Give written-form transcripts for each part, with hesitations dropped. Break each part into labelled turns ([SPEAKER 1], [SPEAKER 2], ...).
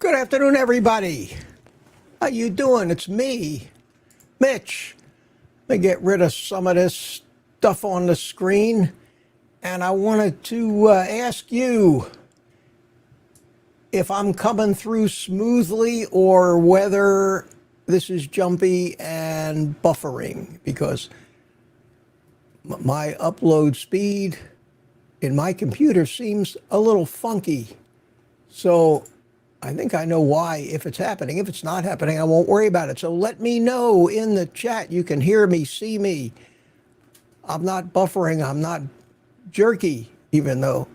[SPEAKER 1] Good afternoon, everybody. How you doing? It's me, Mitch. Let me get rid of some of this stuff on the screen. And I wanted to ask you if I'm coming through smoothly or whether this is jumpy and buffering, because my upload speed in my computer seems a little funky. So I think I know why, if it's happening. If it's not happening, I won't worry about it. So let me know in the chat. You can hear me, see me. I'm not buffering. I'm not jerky, even though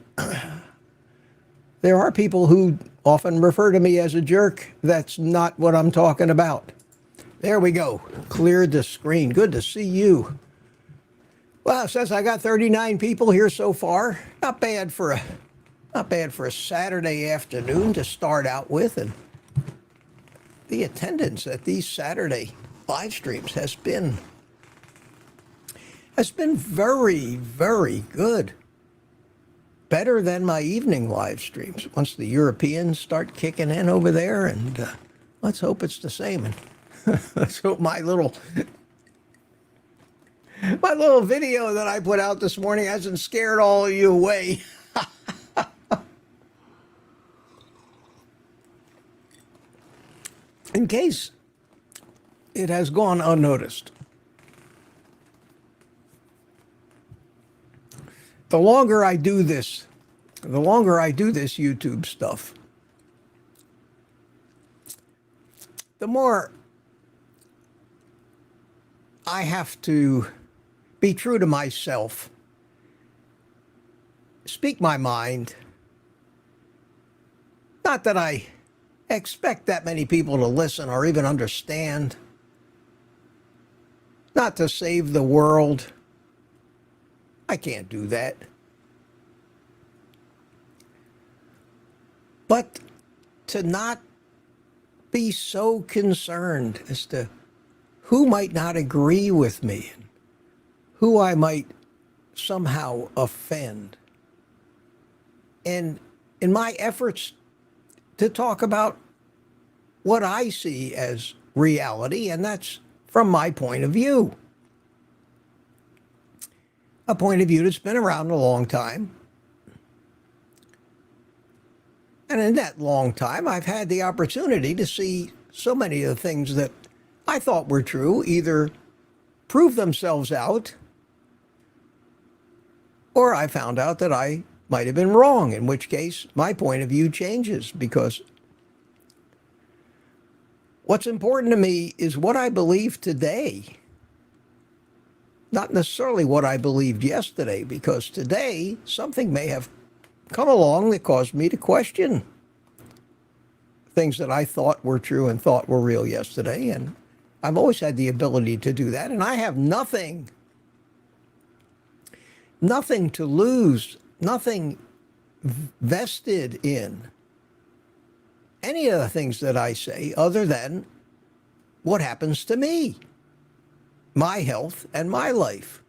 [SPEAKER 1] there are people who often refer to me as a jerk. That's not what I'm talking about. There we go. Cleared the screen. Good to see you. Well, it says I got 39 people here so far. Not bad for a Saturday afternoon to start out with, and the attendance at these Saturday live streams has been very, very good. Better than my evening live streams. Once the Europeans start kicking in over there, and let's hope it's the same. And let's hope my little video that I put out this morning hasn't scared all of you away. In case it has gone unnoticed, the longer I do this YouTube stuff, the more I have to be true to myself, speak my mind. Not that I expect that many people to listen or even understand. Not to save the world. I can't do that. But to not be so concerned as to who might not agree with me, and who I might somehow offend. And in my efforts to talk about what I see as reality, and that's from my point of view. A point of view that's been around a long time. And in that long time, I've had the opportunity to see so many of the things that I thought were true either prove themselves out, or I found out that I might have been wrong, in which case my point of view changes, because what's important to me is what I believe today, not necessarily what I believed yesterday, because today something may have come along that caused me to question things that I thought were true and thought were real yesterday, and I've always had the ability to do that, and I have nothing to lose, nothing vested in any of the things that I say other than what happens to me, my health and my life.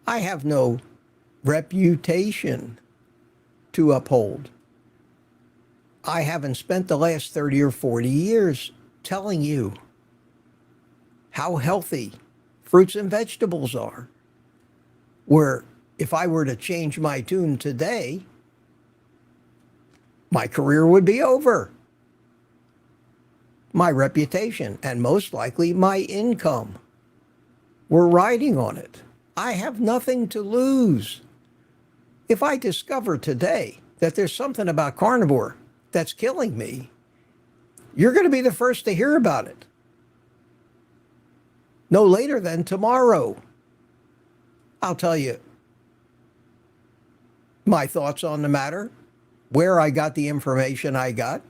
[SPEAKER 1] I have no reputation to uphold. I haven't spent the last 30 or 40 years telling you how healthy fruits and vegetables are, where if I were to change my tune today, my career would be over. My reputation, and most likely my income, we're riding on it. I have nothing to lose. If I discover today that there's something about carnivore that's killing me, you're going to be the first to hear about it. No later than tomorrow. I'll tell you my thoughts on the matter, where I got the information I got.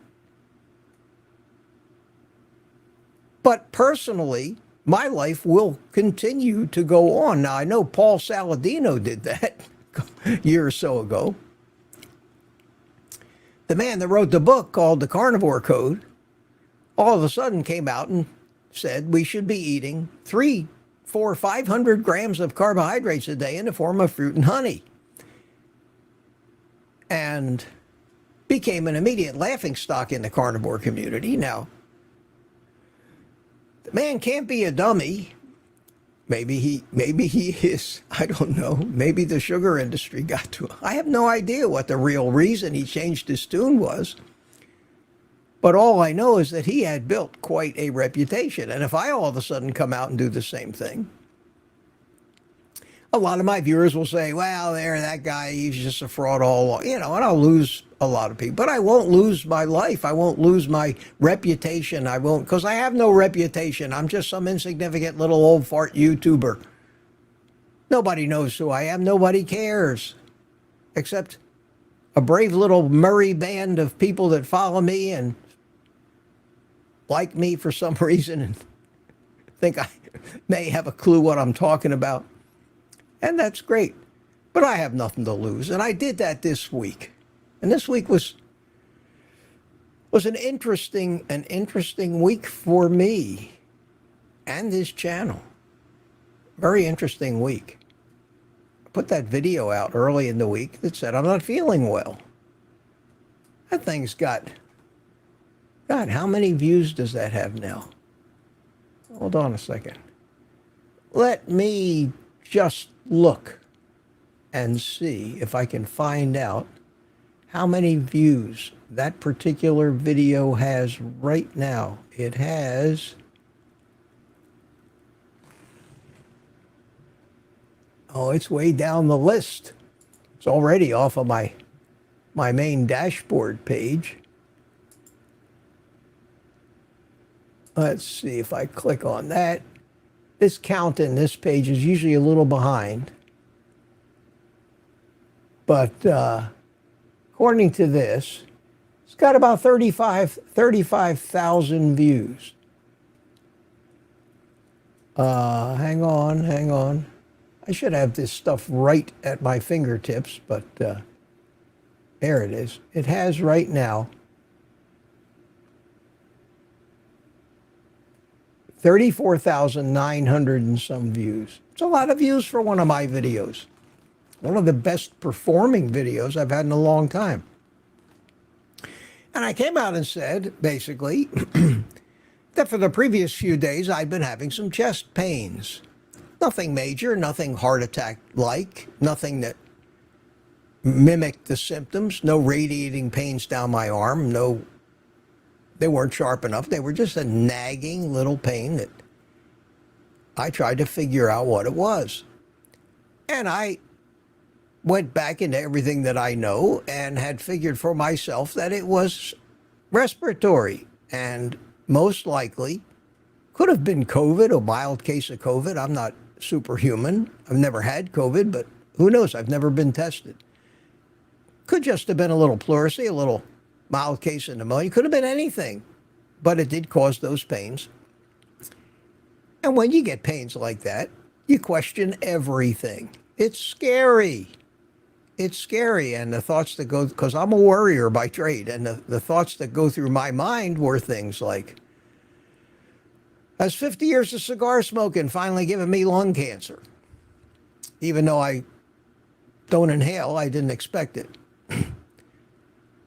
[SPEAKER 1] But personally, my life will continue to go on. Now, I know Paul Saladino did that a year or so ago. The man that wrote the book called The Carnivore Code all of a sudden came out and said we should be eating 300, 400, 500 grams of carbohydrates a day in the form of fruit and honey. And became an immediate laughingstock in the carnivore community. Now, the man can't be a dummy. Maybe he is. I don't know. Maybe the sugar industry got to him. I have no idea what the real reason he changed his tune was. But all I know is that he had built quite a reputation. And if I all of a sudden come out and do the same thing, a lot of my viewers will say, well, that guy, he's just a fraud all along. And I'll lose a lot of people. But I won't lose my life. I won't lose my reputation. I won't, because I have no reputation. I'm just some insignificant little old fart YouTuber. Nobody knows who I am. Nobody cares. Except a brave little Murray band of people that follow me and like me for some reason and think I may have a clue what I'm talking about. And that's great. But I have nothing to lose. And I did that this week. And this week was an interesting week for me and this channel. Very interesting week. I put that video out early in the week that said I'm not feeling well. That thing's got, God, how many views does that have now? Hold on a second. Let me just look and see if I can find out how many views that particular video has right now. It has, oh, it's way down the list. It's already off of my main dashboard page. Let's see if I click on that. This count in this page is usually a little behind. But according to this, it's got about 35,000 views. Hang on. I should have this stuff right at my fingertips, but there it is. It has right now 34,900 and some views. It's a lot of views for one of my videos. One of the best performing videos I've had in a long time. And I came out and said, basically, that for the previous few days I'd been having some chest pains. Nothing major, nothing heart attack-like, nothing that mimicked the symptoms, no radiating pains down my arm, no, they weren't sharp enough. They were just a nagging little pain that I tried to figure out what it was. And I went back into everything that I know and had figured for myself that it was respiratory and most likely could have been COVID, a mild case of COVID. I'm not superhuman. I've never had COVID, but who knows? I've never been tested. Could just have been a little pleurisy, a little mild case of pneumonia. Could have been anything, but it did cause those pains. And when you get pains like that, you question everything. It's scary. It's scary. And the thoughts that go, because I'm a worrier by trade, and the thoughts that go through my mind were things like, has 50 years of cigar smoking finally given me lung cancer? Even though I don't inhale, I didn't expect it.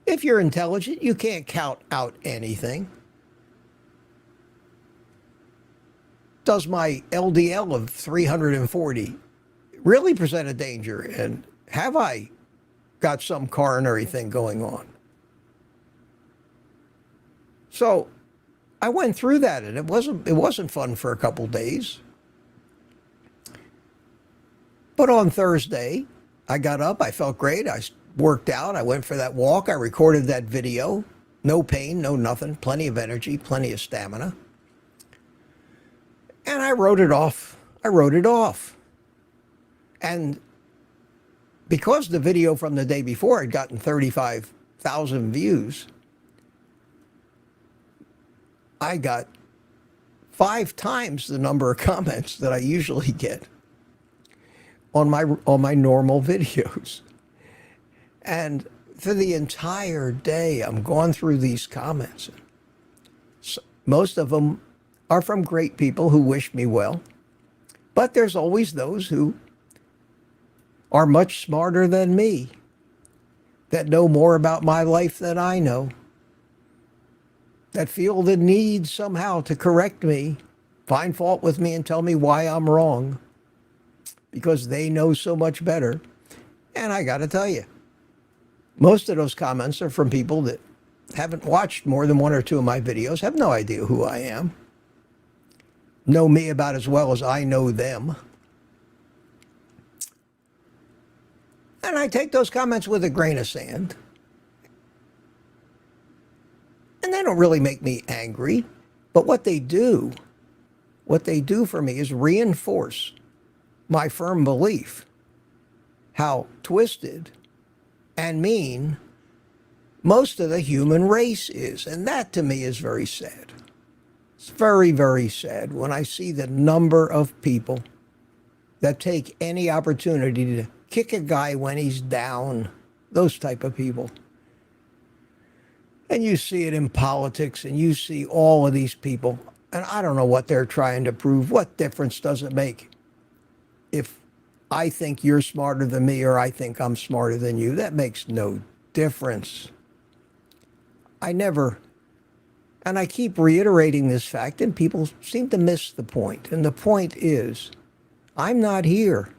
[SPEAKER 1] If you're intelligent, you can't count out anything. Does my LDL of 340 really present a danger? And have I got some coronary thing going on? So I went through that, and it wasn't fun for a couple days. But on Thursday, I got up, I felt great, I worked out, I went for that walk, I recorded that video. No pain, no nothing, plenty of energy, plenty of stamina. And I wrote it off. And because the video from the day before had gotten 35,000 views, I got 5 times the number of comments that I usually get on my normal videos. And for the entire day, I'm going through these comments. Most of them are from great people who wish me well. But there's always those who are much smarter than me that know more about my life than I know, that feel the need somehow to correct me, find fault with me, and tell me why I'm wrong because they know so much better. And I got to tell you, most of those comments are from people that haven't watched more than one or two of my videos, have no idea who I am, know me about as well as I know them. And I take those comments with a grain of sand. And they don't really make me angry. But what they do for me is reinforce my firm belief how twisted and mean most of the human race is. And that to me is very sad. It's very, very sad when I see the number of people that take any opportunity to kick a guy when he's down, those type of people. And you see it in politics, and you see all of these people, and I don't know what they're trying to prove. What difference does it make if I think you're smarter than me or I think I'm smarter than you? That makes no difference. And I keep reiterating this fact, and people seem to miss the point. And the point is, I'm not here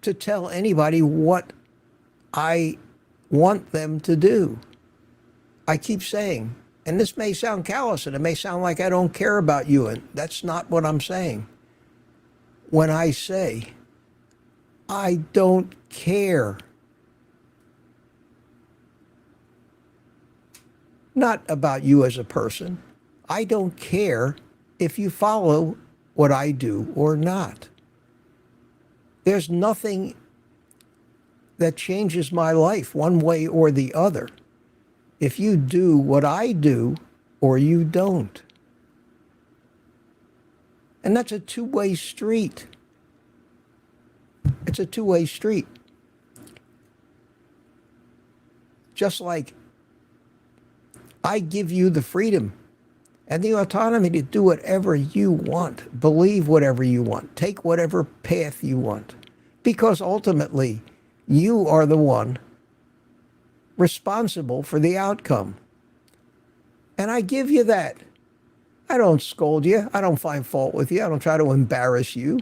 [SPEAKER 1] to tell anybody what I want them to do. I keep saying, and this may sound callous, and it may sound like I don't care about you, and that's not what I'm saying. When I say, I don't care, not about you as a person. I don't care if you follow what I do or not. There's nothing that changes my life one way or the other if you do what I do or you don't. And that's a two-way street. It's a two-way street. Just like I give you the freedom and the autonomy to do whatever you want, believe whatever you want, take whatever path you want, because ultimately you are the one responsible for the outcome. And I give you that. I don't scold you. I don't find fault with you. I don't try to embarrass you.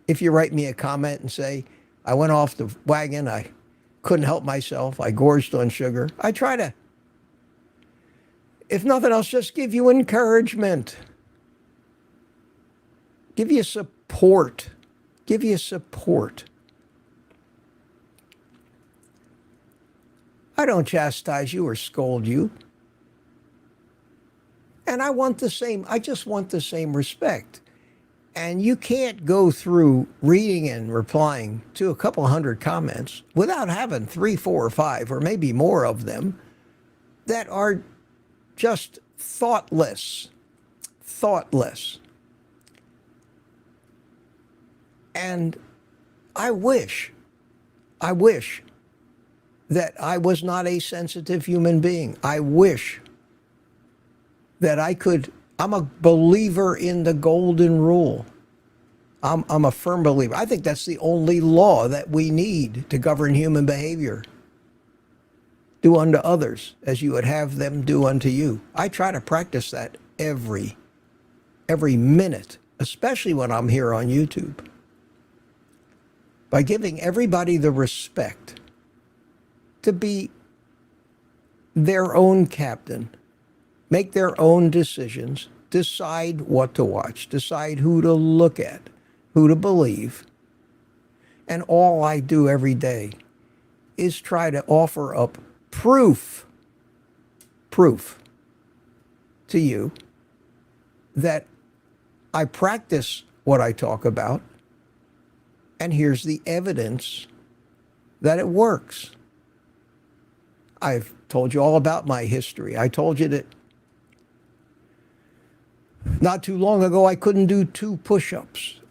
[SPEAKER 1] If you write me a comment and say, I went off the wagon, I couldn't help myself, I gorged on sugar, I try to, if nothing else, just give you encouragement. Give you support. Give you support. I don't chastise you or scold you. And I just want the same respect. And you can't go through reading and replying to a couple hundred comments without having 3, 4, or 5, or maybe more of them that are just thoughtless. And I wish that I was not a sensitive human being. I wish that I'm a believer in the golden rule. I'm a firm believer. I think that's the only law that we need to govern human behavior. Do unto others as you would have them do unto you. I try to practice that every minute, especially when I'm here on YouTube, by giving everybody the respect to be their own captain, make their own decisions, decide what to watch, decide who to look at, who to believe. And all I do every day is try to offer up proof to you that I practice what I talk about, and here's the evidence that it works. I've told you all about my history. I told you that not too long ago I couldn't do 2 push-ups.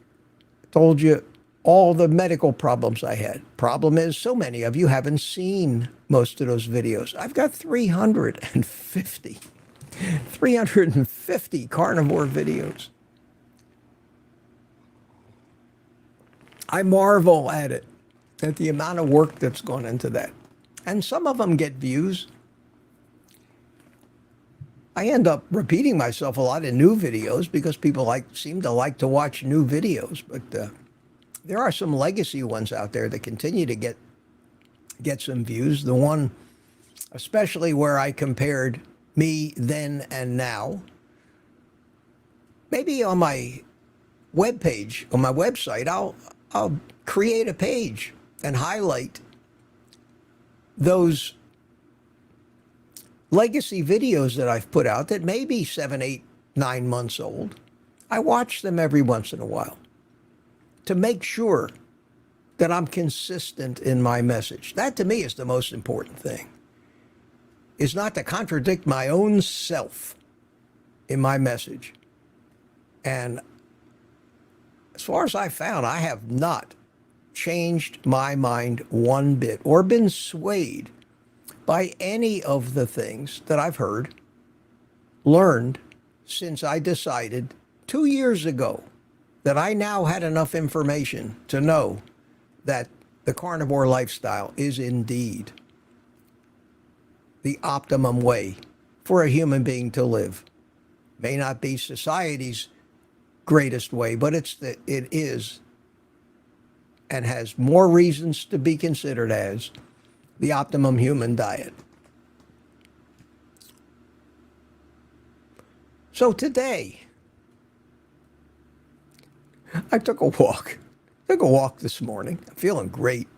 [SPEAKER 1] I told you all the medical problems I had. Problem is, so many of you haven't seen most of those videos. I've got 350 carnivore videos. I marvel at it, at the amount of work that's gone into that. and some of them get views. I end up repeating myself a lot in new videos because people seem to like to watch new videos. But there are some legacy ones out there that continue to get some views. The one, especially where I compared me then and now. Maybe on my webpage, on my website, I'll create a page and highlight those legacy videos that I've put out that may be 7, 8, 9 months old. I watch them every once in a while to make sure that I'm consistent in my message. That to me is the most important thing, is not to contradict my own self in my message. And as far as I found, I have not changed my mind one bit or been swayed by any of the things that I've heard, learned since I decided 2 years ago that I now had enough information to know that the carnivore lifestyle is indeed the optimum way for a human being to live. May not be society's greatest way, but it is and has more reasons to be considered as the optimum human diet. So today, I took a walk. Took a walk this morning. I'm feeling great.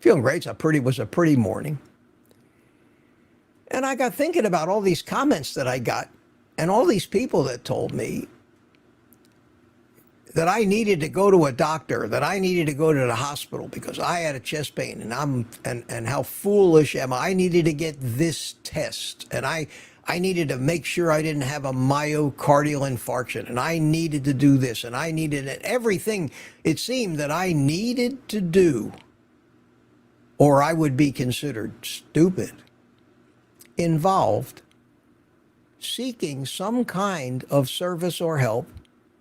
[SPEAKER 1] Feeling great. It was a pretty morning. And I got thinking about all these comments that I got and all these people that told me that I needed to go to a doctor, that I needed to go to the hospital because I had a chest pain, and how foolish am I? I needed to get this test, and I needed to make sure I didn't have a myocardial infarction, and I needed to do this, and I needed it. Everything it seemed that I needed to do, or I would be considered stupid, involved seeking some kind of service or help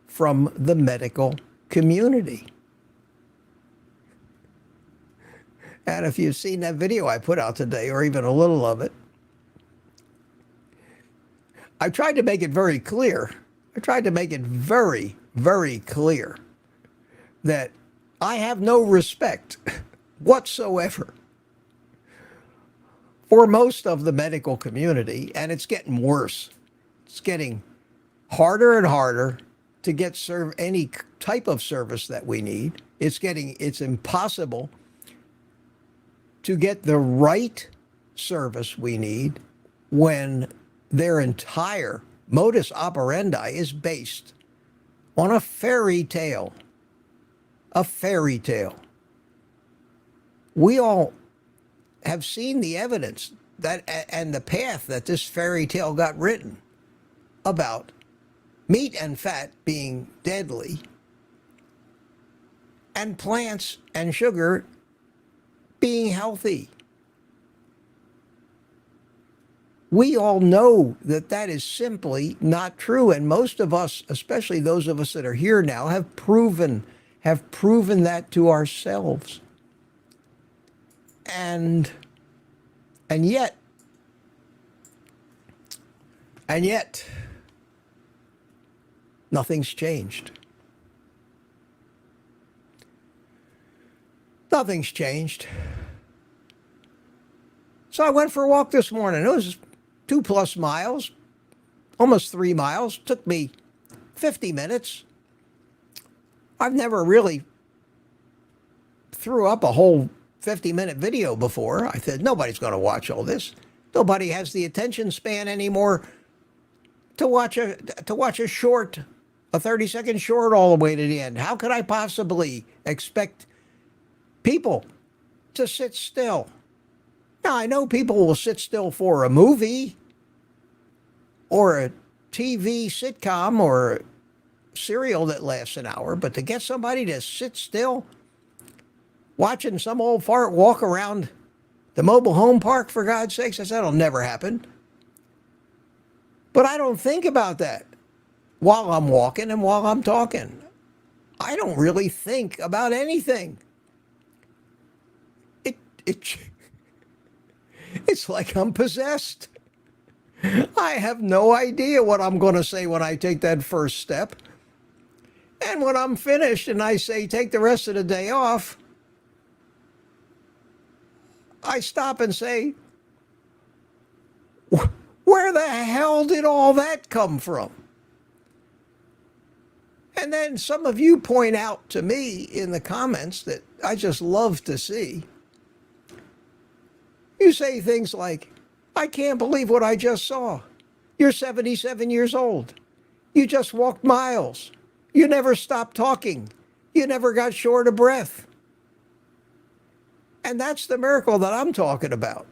[SPEAKER 1] from the medical community. And if you've seen that video I put out today, or even a little of it, I tried to make it very clear. I tried to make it very, very clear that I have no respect whatsoever for most of the medical community, and it's getting worse. It's getting harder and harder to get any type of service that we need. It's impossible to get the right service we need when their entire modus operandi is based on a fairy tale. A fairy tale. We all have seen the evidence that and the path that this fairy tale got written about meat and fat being deadly, and plants and sugar being healthy. We all know that that is simply not true, and most of us, especially those of us that are here now, have proven that to ourselves. And yet, nothing's changed. Nothing's changed. So I went for a walk this morning. It was 2+ miles, almost 3 miles. Took me 50 minutes. I've never really threw up a whole 50-minute video before. I said, nobody's going to watch all this. Nobody has the attention span anymore to watch a short, a 30-second short all the way to the end. How could I possibly expect people to sit still? Now, I know people will sit still for a movie or a TV sitcom or a serial that lasts an hour, but to get somebody to sit still watching some old fart walk around the mobile home park, for God's sakes, that'll never happen. But I don't think about that while I'm walking and while I'm talking. I don't really think about anything. It's like I'm possessed. I have no idea what I'm going to say when I take that first step. And when I'm finished and I say, take the rest of the day off, I stop and say, where the hell did all that come from? And then some of you point out to me in the comments that I just love to see. You say things like, I can't believe what I just saw. You're 77 years old. You just walked miles. You never stopped talking. You never got short of breath. And that's the miracle that I'm talking about.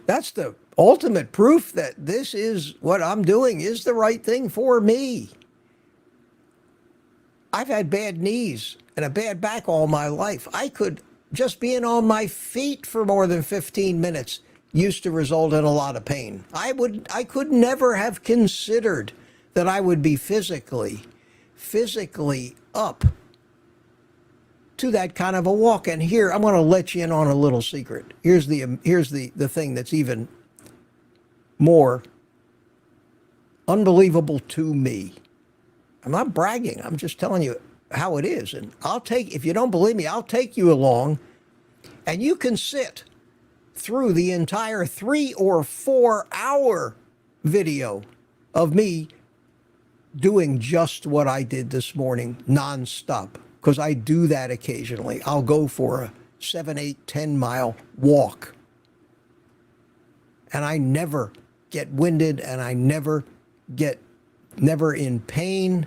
[SPEAKER 1] That's the ultimate proof that this is what I'm doing is the right thing for me. I've had bad knees and a bad back all my life. I could just being on my feet for more than 15 minutes used to result in a lot of pain. I could never have considered that I would be physically up to that kind of a walk. And here, I'm going to let you in on a little secret. Here's the thing that's even more unbelievable to me. I'm not bragging. I'm just telling you how it is. And if you don't believe me, I'll take you along, and you can sit through the entire 3 or 4 hour video of me doing just what I did this morning nonstop, because I do that occasionally. I'll go for a 7, 8, 10 mile walk, and I never get winded, and I never in pain.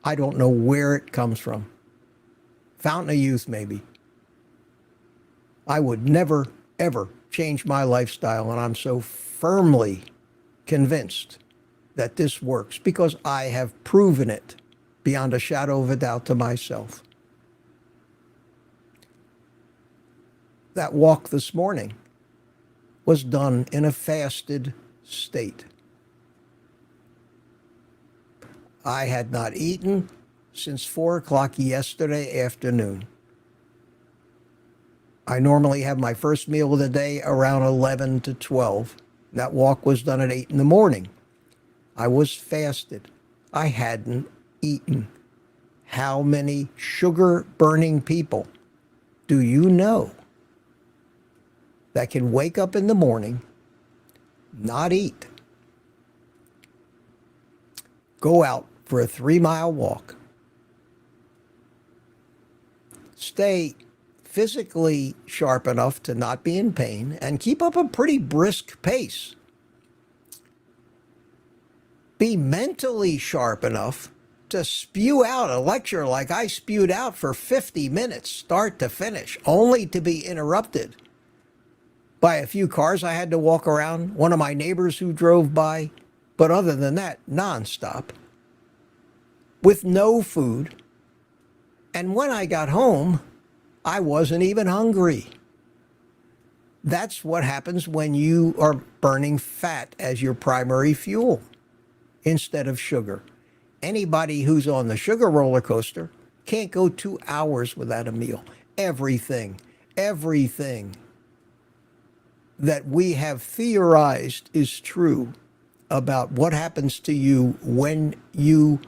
[SPEAKER 1] I don't know where it comes from. Fountain of youth, maybe. I would never, ever change my lifestyle, and I'm so firmly convinced that this works because I have proven it beyond a shadow of a doubt to myself. That walk this morning was done in a fasted state. I had not eaten since 4 o'clock yesterday afternoon. I normally have my first meal of the day around 11 to 12. That walk was done at 8 in the morning. I was fasted. I hadn't eaten. How many sugar-burning people do you know that can wake up in the morning, not eat, go out for a 3-mile walk, stay physically sharp enough to not be in pain, and keep up a pretty brisk pace, be mentally sharp enough to spew out a lecture like I spewed out for 50 minutes, start to finish, only to be interrupted by a few cars I had to walk around, one of my neighbors who drove by, but other than that, nonstop, with no food. And when I got home, I wasn't even hungry. That's what happens when you are burning fat as your primary fuel instead of sugar. Anybody who's on the sugar roller coaster can't go 2 hours without a meal. Everything that we have theorized is true about what happens to you when you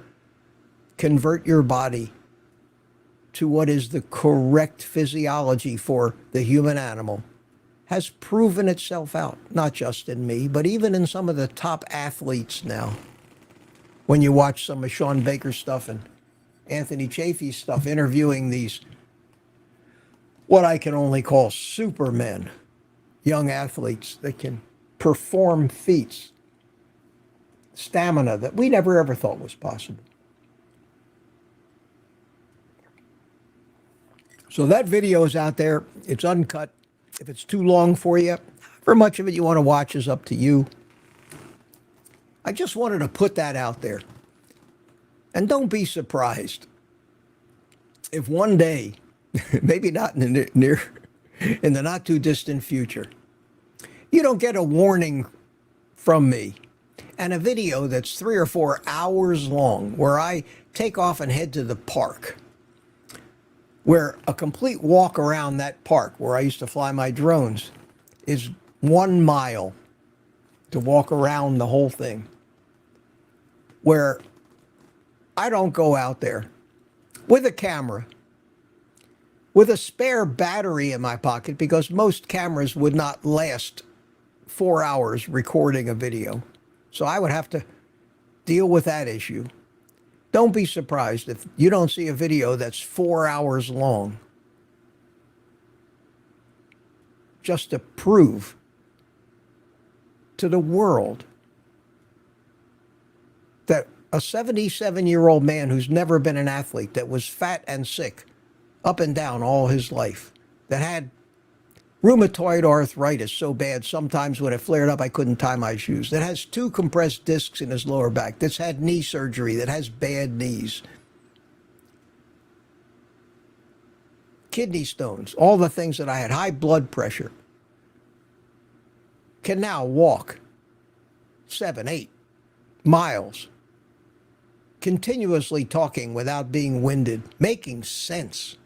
[SPEAKER 1] convert your body to what is the correct physiology for the human animal has proven itself out, not just in me, but even in some of the top athletes now. When you watch some of Sean Baker's stuff and Anthony Chafee's stuff, interviewing these, what I can only call supermen, young athletes that can perform feats, stamina that we never ever thought was possible. So that video is out there. It's uncut. If it's too long for you, however much of it you want to watch is up to you. I just wanted to put that out there. And don't be surprised if one day, maybe not in the not too distant future, you don't get a warning from me and a video that's 3 or 4 hours long where I take off and head to the park where a complete walk around that park where I used to fly my drones is 1 mile to walk around the whole thing, where I don't go out there with a camera, with a spare battery in my pocket, because most cameras would not last 4 hours recording a video. So I would have to deal with that issue. Don't be surprised if you don't see a video that's 4 hours long, just to prove to the world that a 77-year-old man who's never been an athlete, that was fat and sick up and down all his life, that had rheumatoid arthritis so bad sometimes when it flared up I couldn't tie my shoes, that has 2 compressed discs in his lower back, that's had knee surgery, that has bad knees, kidney stones, all the things that I had, high blood pressure, can now walk 7, 8 miles, continuously talking without being winded, making sense,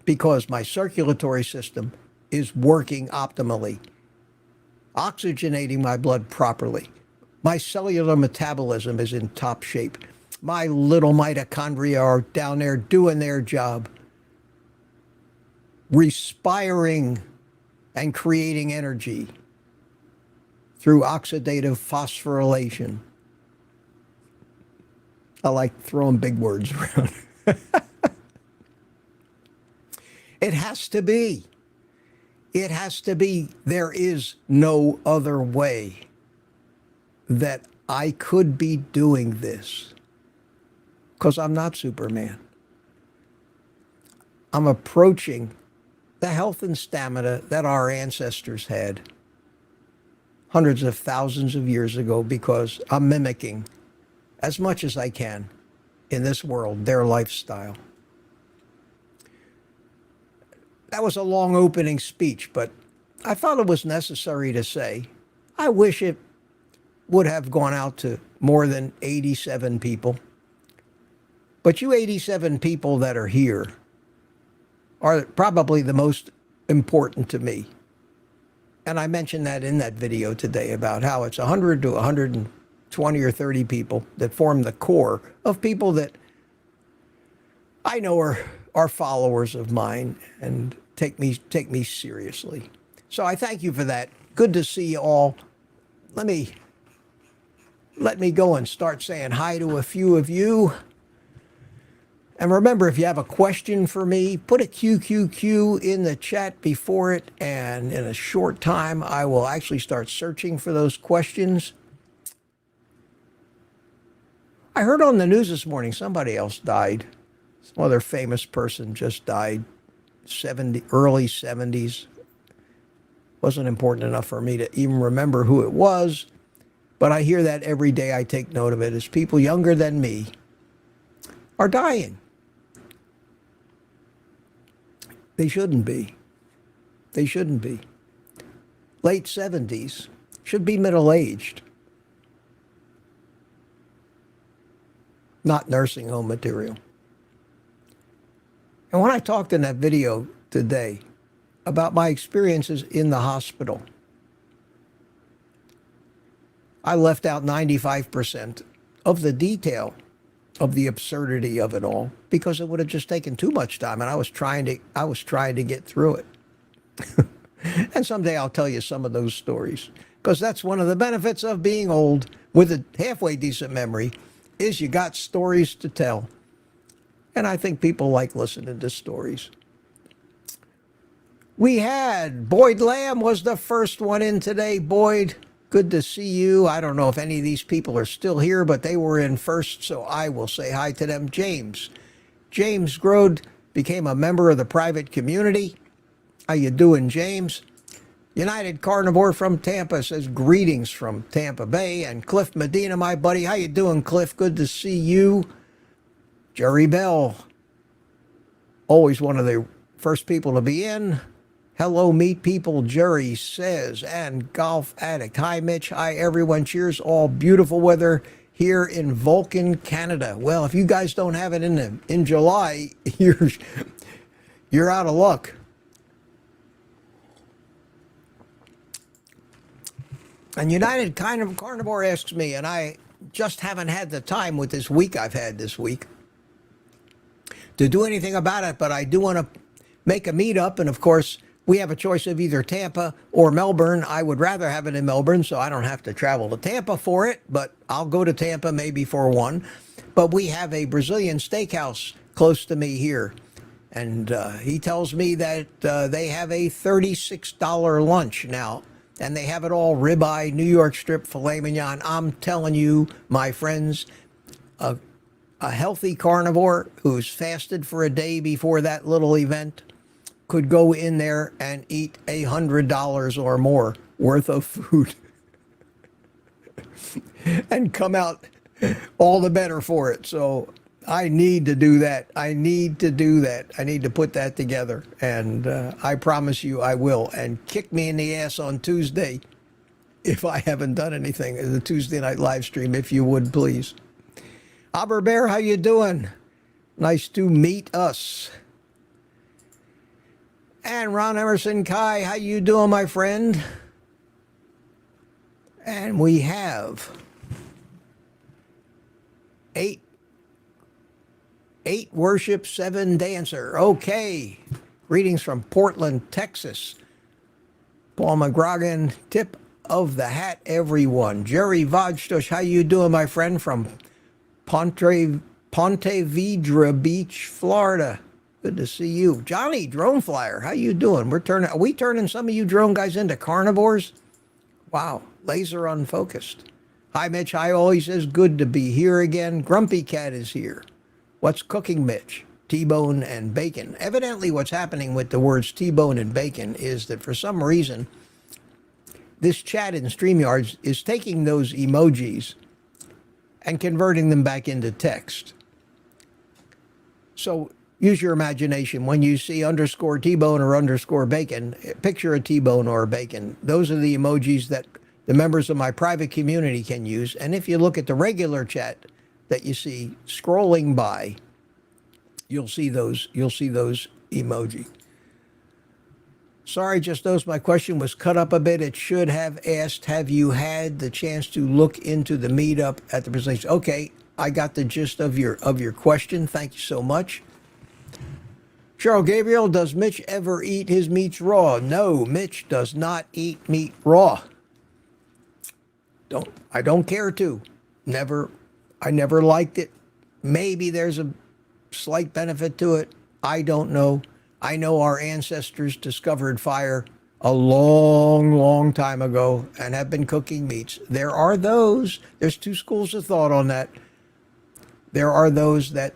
[SPEAKER 1] because my circulatory system is working optimally, oxygenating my blood properly. My cellular metabolism is in top shape. My little mitochondria are down there doing their job, respiring and creating energy through oxidative phosphorylation. I like throwing big words around. It has to be. It has to be. There is no other way that I could be doing this, because I'm not Superman. I'm approaching the health and stamina that our ancestors had hundreds of thousands of years ago, because I'm mimicking as much as I can in this world their lifestyle. That was a long opening speech, but I thought it was necessary to say, I wish it would have gone out to more than 87 people. But you 87 people that are here are probably the most important to me. And I mentioned that in that video today about how it's 100 to 120 or 30 people that form the core of people that I know are followers of mine and take me seriously. So I thank you for that. Good to see you all. Let me go and start saying hi to a few of you. And remember, if you have a question for me, put a QQQ in the chat before it, and in a short time, I will actually start searching for those questions. I heard on the news this morning somebody else died. Some other famous person just died, early 70s. Wasn't important enough for me to even remember who it was, but I hear that every day. I take note of it as people younger than me are dying. They shouldn't be. They shouldn't be. Late 70s, should be middle-aged. Not nursing home material. And when I talked in that video today about my experiences in the hospital, I left out 95% of the detail of the absurdity of it all, because it would have just taken too much time, and I was trying to get through it. And someday I'll tell you some of those stories, because that's one of the benefits of being old with a halfway decent memory, is you got stories to tell. And I think people like listening to stories. We had Boyd Lamb was the first one in today. Boyd, good to see you. I don't know if any of these people are still here, but they were in first, so I will say hi to them. James Grode became a member of the private community. How you doing, James? United Carnivore from Tampa says greetings from Tampa Bay. And Cliff Medina, my buddy. How you doing, Cliff? Good to see you. Jerry Bell, always one of the first people to be in. Hello, meat people, Jerry says, and Golf Addict. Hi, Mitch. Hi, everyone. Cheers. All beautiful weather here in Vulcan, Canada. Well, if you guys don't have it in July, you're out of luck. And United Carnivore asks me, and I just haven't had the time with this week I've had this week to do anything about it, but I do want to make a meetup. And of course, we have a choice of either Tampa or Melbourne. I would rather have it in Melbourne, so I don't have to travel to Tampa for it, but I'll go to Tampa maybe for one. But we have a Brazilian steakhouse close to me here. And he tells me that they have a $36 lunch now. And they have it all: ribeye, New York strip, filet mignon. I'm telling you, my friends, a healthy carnivore who's fasted for a day before that little event could go in there and eat $100 or more worth of food and come out all the better for it. So I need to do that. I need to put that together. And I promise you I will. And kick me in the ass on Tuesday if I haven't done anything. The Tuesday night live stream, if you would, please. Aber Bear, how you doing? Nice to meet us. And Ron Emerson Kai, how you doing, my friend? And we have eight worship, 7 dancer. Okay. Greetings from Portland, Texas. Paul McGrogan, tip of the hat, everyone. Jerry Vodstush, how you doing, my friend, from Ponte Vedra Beach, Florida. Good to see you. Johnny, drone flyer, how you doing? Are we turning some of you drone guys into carnivores? Wow, laser unfocused. Hi, Mitch. Hi, all. He says, good to be here again. Grumpy Cat is here. What's cooking, Mitch? T-bone and bacon. Evidently, what's happening with the words T-bone and bacon is that for some reason, this chat in StreamYard is taking those emojis and converting them back into text. So use your imagination. When you see underscore T-bone or underscore bacon, picture a T-bone or a bacon. Those are the emojis that the members of my private community can use. And if you look at the regular chat that you see scrolling by, you'll see those emoji. Sorry, just noticed my question was cut up a bit. It should have asked, have you had the chance to look into the meetup at the presentation? Okay, I got the gist of your question. Thank you so much. Cheryl Gabriel, does Mitch ever eat his meats raw? No, Mitch does not eat meat raw. I don't care to. I never liked it. Maybe there's a slight benefit to it. I don't know. I know our ancestors discovered fire a long, long time ago and have been cooking meats. There's two schools of thought on that. There are those that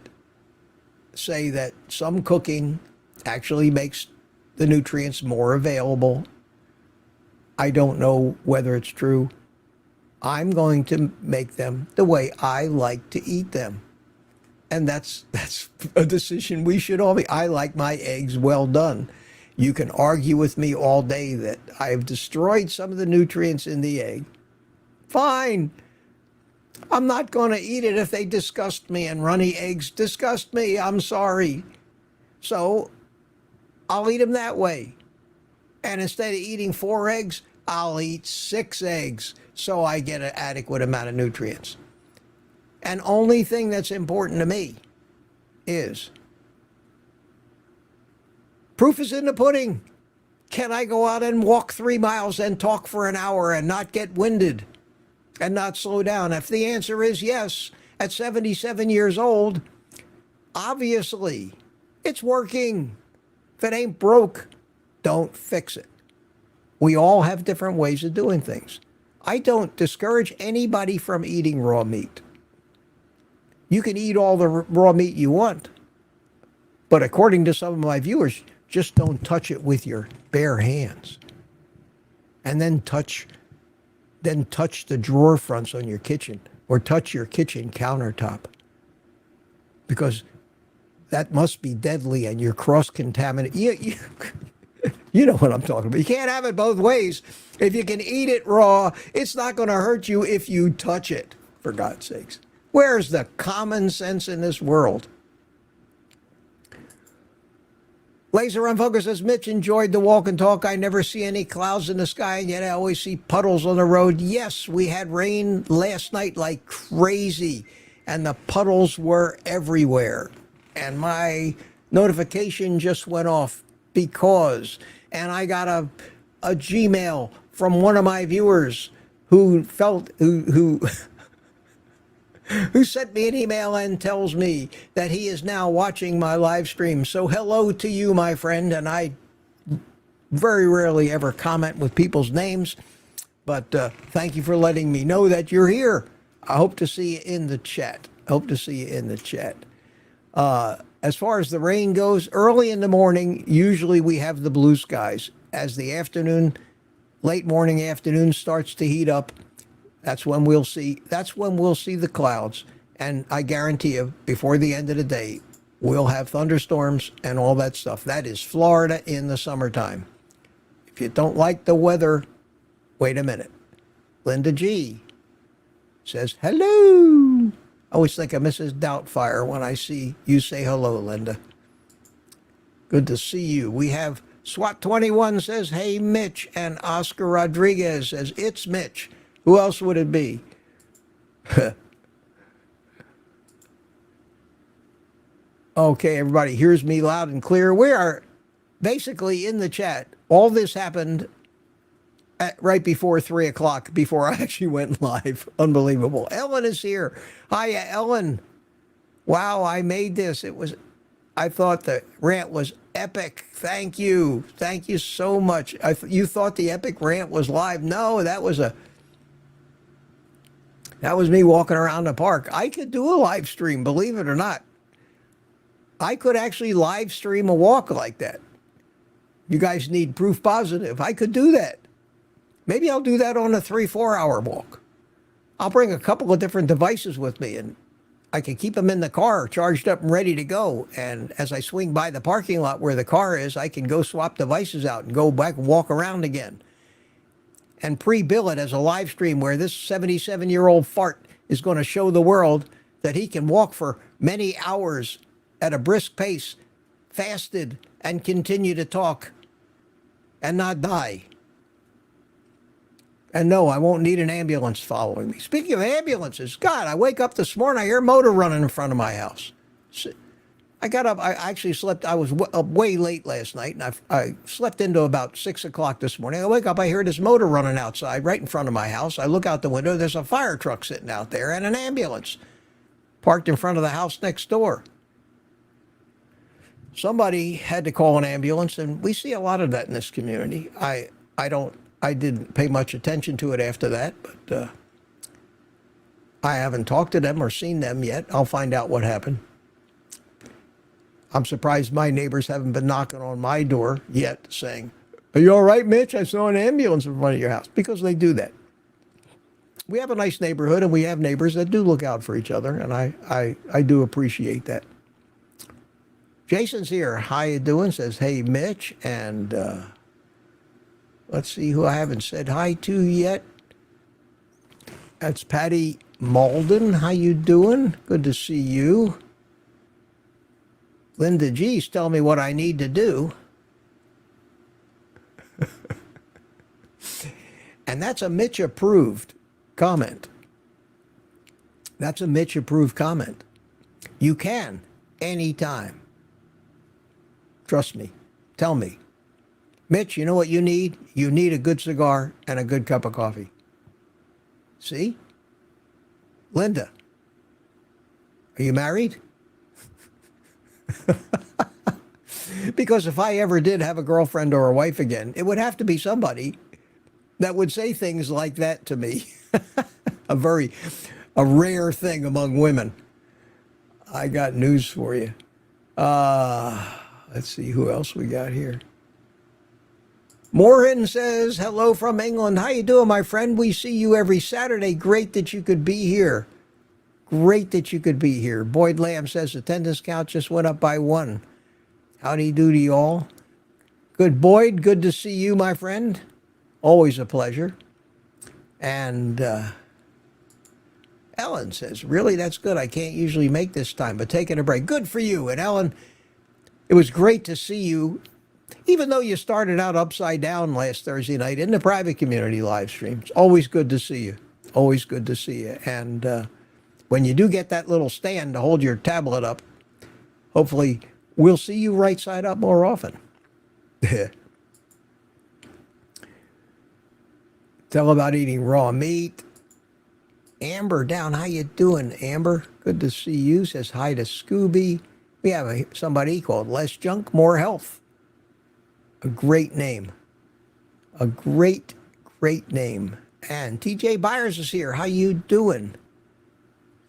[SPEAKER 1] say that some cooking actually makes the nutrients more available. I don't know whether it's true. I'm going to make them the way I like to eat them. And that's a decision we should all make. I like my eggs well done. You can argue with me all day that I've destroyed some of the nutrients in the egg. Fine. I'm not going to eat it if they disgust me, and runny eggs disgust me. I'm sorry. So I'll eat them that way. And instead of eating 4 eggs, I'll eat 6 eggs so I get an adequate amount of nutrients. And only thing that's important to me is proof is in the pudding. Can I go out and walk 3 miles and talk for an hour and not get winded and not slow down? If the answer is yes, at 77 years old, obviously it's working. If it ain't broke, don't fix it. We all have different ways of doing things. I don't discourage anybody from eating raw meat. You can eat all the raw meat you want. But according to some of my viewers, just don't touch it with your bare hands. And then touch the drawer fronts on your kitchen, or touch your kitchen countertop. Because that must be deadly and you're cross-contaminated. You know what I'm talking about. You can't have it both ways. If you can eat it raw, it's not going to hurt you if you touch it, for God's sakes. Where's the common sense in this world? Laser Unfocused says, Mitch enjoyed the walk and talk. I never see any clouds in the sky, and yet I always see puddles on the road. Yes, we had rain last night like crazy, and the puddles were everywhere. And my notification just went off because, and I got a Gmail from one of my viewers who who sent me an email and tells me that he is now watching my live stream. So hello to you, my friend. And I very rarely ever comment with people's names, but thank you for letting me know that you're here. I hope to see you in the chat. As far as the rain goes, early in the morning, usually we have the blue skies. As the afternoon, late morning, afternoon starts to heat up, that's when we'll see the clouds. And I guarantee you, before the end of the day, we'll have thunderstorms and all that stuff. That is Florida in the summertime. If you don't like the weather, wait a minute. Linda G says, hello. I always think of Mrs. Doubtfire when I see you say hello, Linda. Good to see you. We have SWAT21 says, hey, Mitch. And Oscar Rodriguez says, it's Mitch. Who else would it be? Okay, everybody hears me loud and clear. We are basically in the chat. All this happened right before 3 o'clock, before I actually went live. Unbelievable. Ellen is here. Hiya, Ellen. Wow, I made this. I thought the rant was epic. Thank you. Thank you so much. You thought the epic rant was live. No, that was me walking around the park. I could do a live stream, believe it or not. I could actually live stream a walk like that. You guys need proof positive. I could do that. Maybe I'll do that on a 3-4 hour walk. I'll bring a couple of different devices with me, and I can keep them in the car charged up and ready to go. And as I swing by the parking lot where the car is, I can go swap devices out and go back and walk around again. And pre-bill it as a live stream where this 77-year-old fart is going to show the world that he can walk for many hours at a brisk pace, fasted, and continue to talk and not die. And no, I won't need an ambulance following me. Speaking of ambulances, God, I wake up this morning, I hear a motor running in front of my house. I got up, I actually slept, I was up way late last night, and I slept into about 6 o'clock this morning. I wake up, I hear this motor running outside right in front of my house. I look out the window, there's a fire truck sitting out there and an ambulance parked in front of the house next door. Somebody had to call an ambulance, and we see a lot of that in this community. I didn't pay much attention to it after that, but I haven't talked to them or seen them yet. I'll find out what happened. I'm surprised my neighbors haven't been knocking on my door yet saying, are you all right, Mitch? I saw an ambulance in front of your house. Because they do that. We have a nice neighborhood, and we have neighbors that do look out for each other, and I do appreciate that. Jason's here. How you doing? Says, hey, Mitch. And let's see who I haven't said hi to yet. That's Patty Malden. How you doing? Good to see you. Linda G's telling me what I need to do. And that's a Mitch approved comment. That's a Mitch approved comment. You can anytime. Trust me. Tell me. Mitch, you know what you need? You need a good cigar and a good cup of coffee. See? Linda, are you married? Because if I ever did have a girlfriend or a wife again, it would have to be somebody that would say things like that to me. A rare thing among women. I got news for you. Let's see who else we got here. Morin says, hello from England. How you doing, my friend? We see you every Saturday. Great that you could be here. Great that you could be here. Boyd Lamb says, attendance count just went up by 1. Howdy do to you all. Good, Boyd. Good to see you, my friend. Always a pleasure. And Ellen says, really, that's good. I can't usually make this time, but taking a break. Good for you. And Ellen, It was great to see you, even though you started out upside down last Thursday night in the private community live stream. It's always good to see you. Always good to see you. And when you do get that little stand to hold your tablet up, hopefully we'll see you right side up more often. Tell about eating raw meat. Amber down, how you doing, Amber? Good to see you. Says hi to Scooby. We have somebody called Less Junk, More Health. A great name. A great, great name. And TJ Byers is here. How you doing?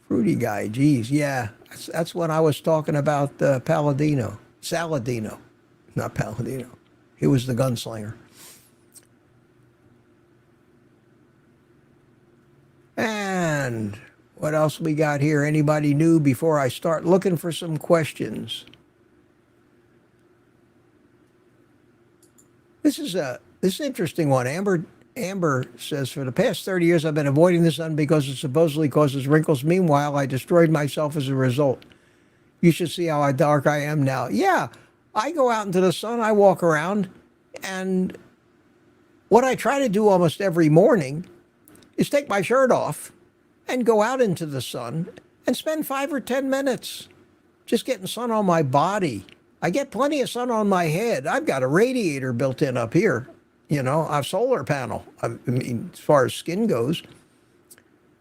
[SPEAKER 1] Fruity guy, geez, yeah. That's when I was talking about Palladino. Saladino, not Palladino. He was the gunslinger. And what else we got here? Anybody new before I start looking for some questions? This is an interesting one. Amber says, for the past 30 years, I've been avoiding the sun because it supposedly causes wrinkles. Meanwhile, I destroyed myself as a result. You should see how dark I am now. Yeah, I go out into the sun, I walk around, and what I try to do almost every morning is take my shirt off and go out into the sun and spend 5 or 10 minutes just getting sun on my body. I get plenty of sun on my head. I've got a radiator built in up here. You know, a solar panel. I mean, as far as skin goes.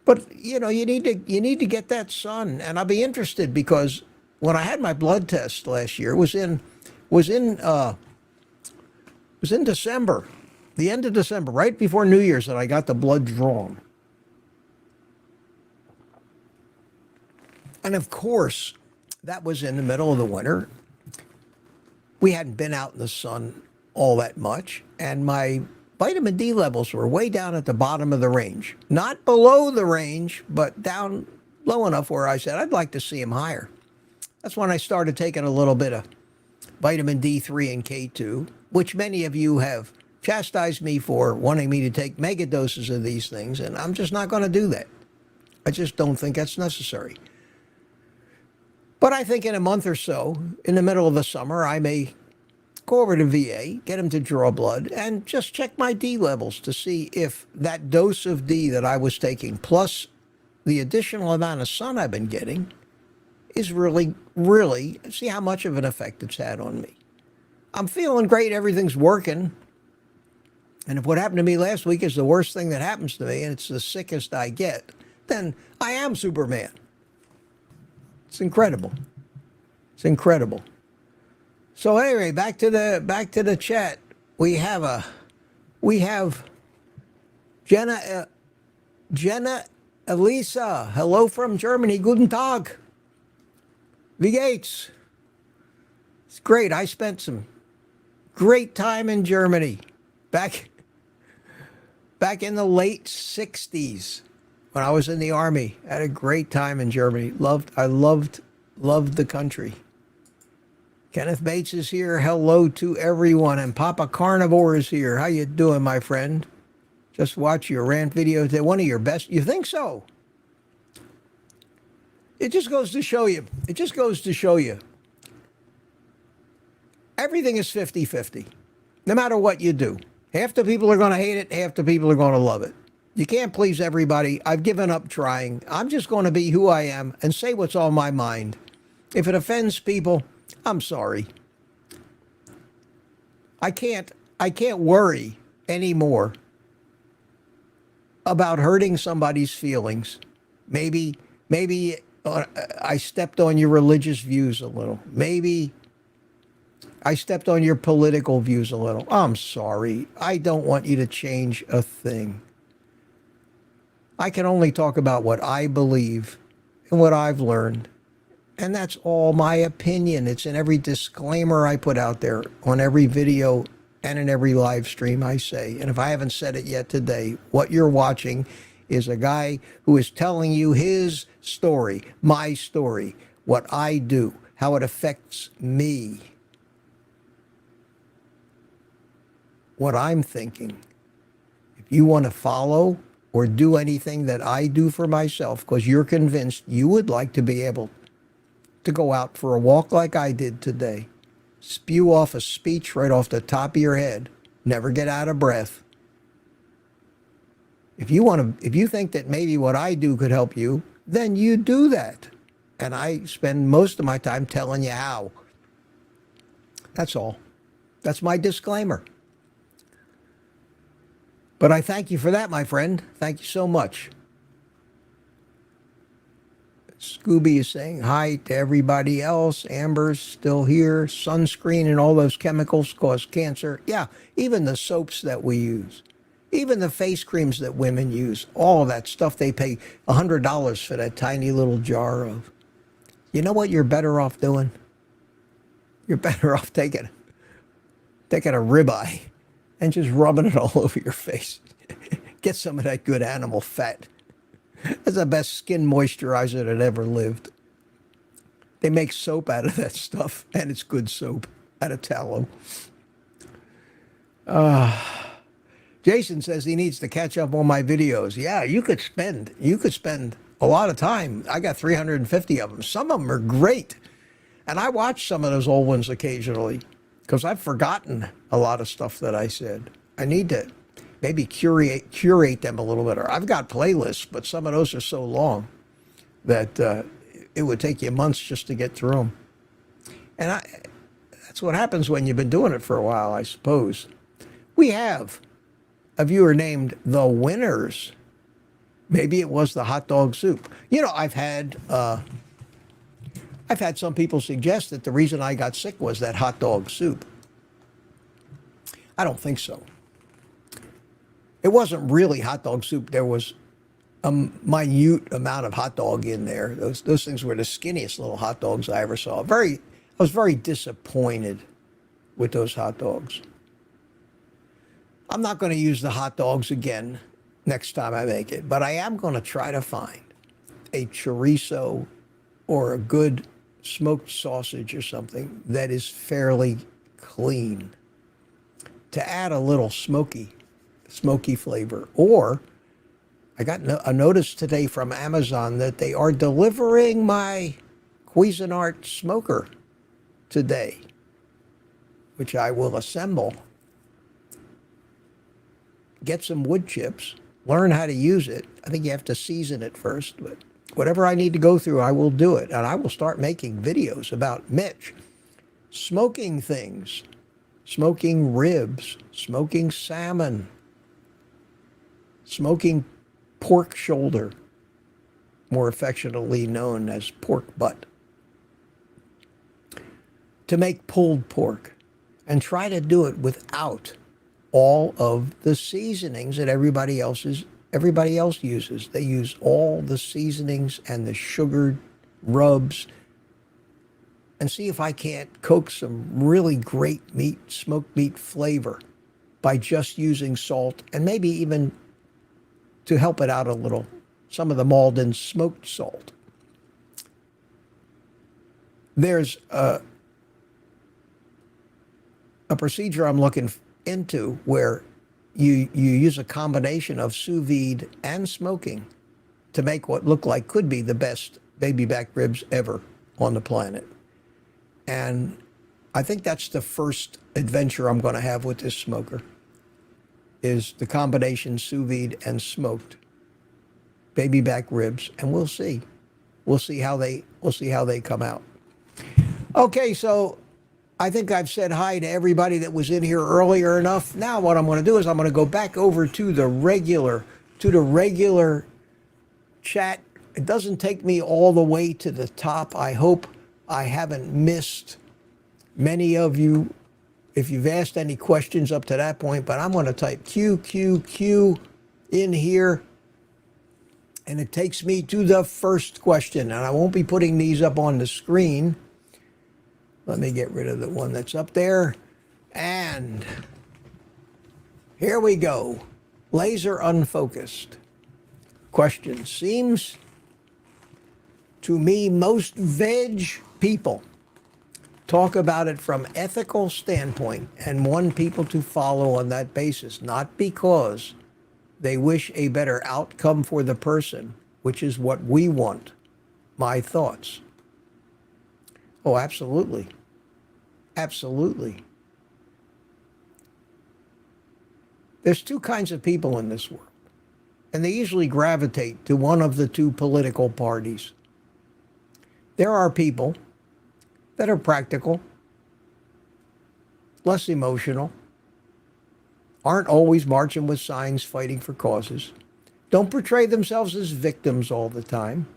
[SPEAKER 1] But you know, you need to get that sun. And I'll be interested because when I had my blood test last year, it was in December, the end of December, right before New Year's, that I got the blood drawn. And of course, that was in the middle of the winter. We hadn't been out in the sun all that much, and my vitamin D levels were way down at the bottom of the range. Not below the range, but down low enough where I said I'd like to see them higher. That's when I started taking a little bit of vitamin D3 and K2, which many of you have chastised me for wanting me to take mega doses of these things, and I'm just not going to do that. I just don't think that's necessary. But I think in a month or so, in the middle of the summer, I may go over to VA, get them to draw blood, and just check my D levels to see if that dose of D that I was taking, plus the additional amount of sun I've been getting, is really, see how much of an effect it's had on me. I'm feeling great, everything's working. And if what happened to me last week is the worst thing that happens to me, and it's the sickest I get, then I am Superman. It's incredible. It's incredible. So anyway, back to the chat. We have Jenna Elisa. Hello from Germany. Guten Tag. Wie geht's? It's great. I spent some great time in Germany back in the late 60s when I was in the Army. I had a great time in Germany. I loved the country. Kenneth Bates is here. Hello to everyone. And Papa Carnivore is here. How you doing, my friend? Just watch your rant video. One of your best. You think so? It just goes to show you. It just goes to show you. Everything is 50-50. No matter what you do. Half the people are going to hate it. Half the people are going to love it. You can't please everybody. I've given up trying. I'm just going to be who I am and say what's on my mind. If it offends people, I'm sorry. I can't worry anymore about hurting somebody's feelings. Maybe I stepped on your religious views a little. Maybe I stepped on your political views a little. I'm sorry. I don't want you to change a thing. I can only talk about what I believe and what I've learned. And that's all my opinion. It's in every disclaimer I put out there, on every video and in every live stream I say. And if I haven't said it yet today, what you're watching is a guy who is telling you his story, my story, what I do, how it affects me, what I'm thinking. If you want to follow or do anything that I do for myself, because you're convinced you would like to be able to go out for a walk like I did today, spew off a speech right off the top of your head, never get out of breath. If you think that maybe what I do could help you, then you do that. And I spend most of my time telling you how. That's all. That's my disclaimer. But I thank you for that, my friend. Thank you so much. Scooby is saying hi to everybody else. Amber's still here. Sunscreen and all those chemicals cause cancer. Yeah, even the soaps that we use. Even the face creams that women use. All of that stuff, they pay $100 for that tiny little jar of. You know what you're better off doing? You're better off taking a ribeye and just rubbing it all over your face. Get some of that good animal fat. That's the best skin moisturizer that ever lived. They make soap out of that stuff, and it's good soap out of tallow. Jason says he needs to catch up on my videos. Yeah, you could spend a lot of time. I got 350 of them. Some of them are great. And I watch some of those old ones occasionally because I've forgotten a lot of stuff that I said. I need to maybe curate them a little bit. I've got playlists, but some of those are so long that it would take you months just to get through them. And that's what happens when you've been doing it for a while, I suppose. We have a viewer named The Winners. Maybe it was the hot dog soup. You know, I've had some people suggest that the reason I got sick was that hot dog soup. I don't think so. It wasn't really hot dog soup. There was a minute amount of hot dog in there. Those things were the skinniest little hot dogs I ever saw. I was very disappointed with those hot dogs. I'm not going to use the hot dogs again next time I make it, but I am going to try to find a chorizo or a good smoked sausage or something that is fairly clean to add a little smoky flavor. Or I got a notice today from Amazon that they are delivering my Cuisinart smoker today, which I will assemble, get some wood chips, learn how to use it. I think you have to season it first, but whatever I need to go through, I will do it. And I will start making videos about Mitch smoking things, smoking ribs, smoking salmon, smoking pork shoulder, more affectionately known as pork butt, to make pulled pork, and try to do it without all of the seasonings that everybody else uses. They use all the seasonings and the sugared rubs, and see if I can't coax some really great smoked meat flavor by just using salt, and maybe even to help it out a little, some of the Malden smoked salt. There's a procedure I'm looking into where you use a combination of sous vide and smoking to make what look like could be the best baby back ribs ever on the planet. And I think that's the first adventure I'm going to have with this smoker, is the combination sous vide and smoked baby back ribs, and we'll see how they come out. Okay, so I think I've said hi to everybody that was in here earlier enough. Now what I'm going to do is I'm going to go back over to the regular chat. It doesn't take me all the way to the top. I hope I haven't missed many of you if you've asked any questions up to that point, but I'm going to type QQQ in here, and it takes me to the first question, and I won't be putting these up on the screen. Let me get rid of the one that's up there, and here we go. Laser unfocused. Question: seems to me most veg people talk about it from ethical standpoint and want people to follow on that basis, not because they wish a better outcome for the person, which is what we want. My thoughts. Oh, absolutely. Absolutely. There's two kinds of people in this world, and they usually gravitate to one of the two political parties. There are people that are practical, less emotional, aren't always marching with signs fighting for causes, don't portray themselves as victims all the time,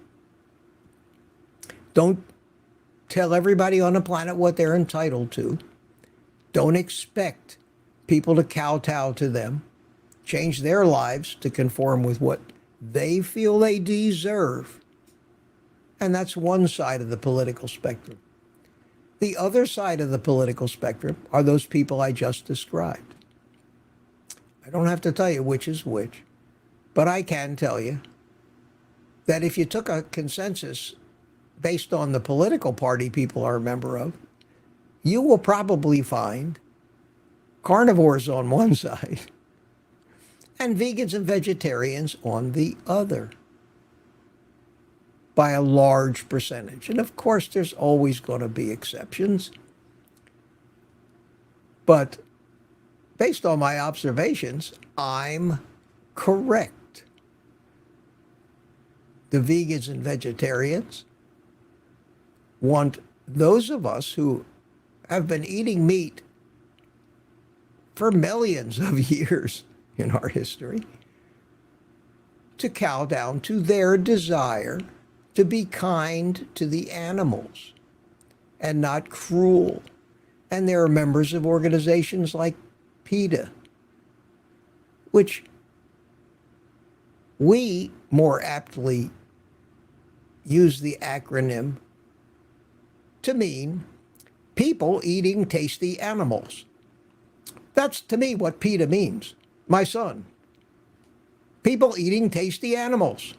[SPEAKER 1] don't tell everybody on the planet what they're entitled to, don't expect people to kowtow to them, change their lives to conform with what they feel they deserve. And that's one side of the political spectrum. The other side of the political spectrum are those people I just described. I don't have to tell you which is which, but I can tell you that if you took a consensus based on the political party people are a member of, you will probably find carnivores on one side and vegans and vegetarians on the other by a large percentage. And of course, there's always going to be exceptions. But based on my observations, I'm correct. The vegans and vegetarians want those of us who have been eating meat for millions of years in our history to cow down to their desire to be kind to the animals and not cruel. And there are members of organizations like PETA, which we more aptly use the acronym to mean people eating tasty animals. That's to me what PETA means, my son. People eating tasty animals.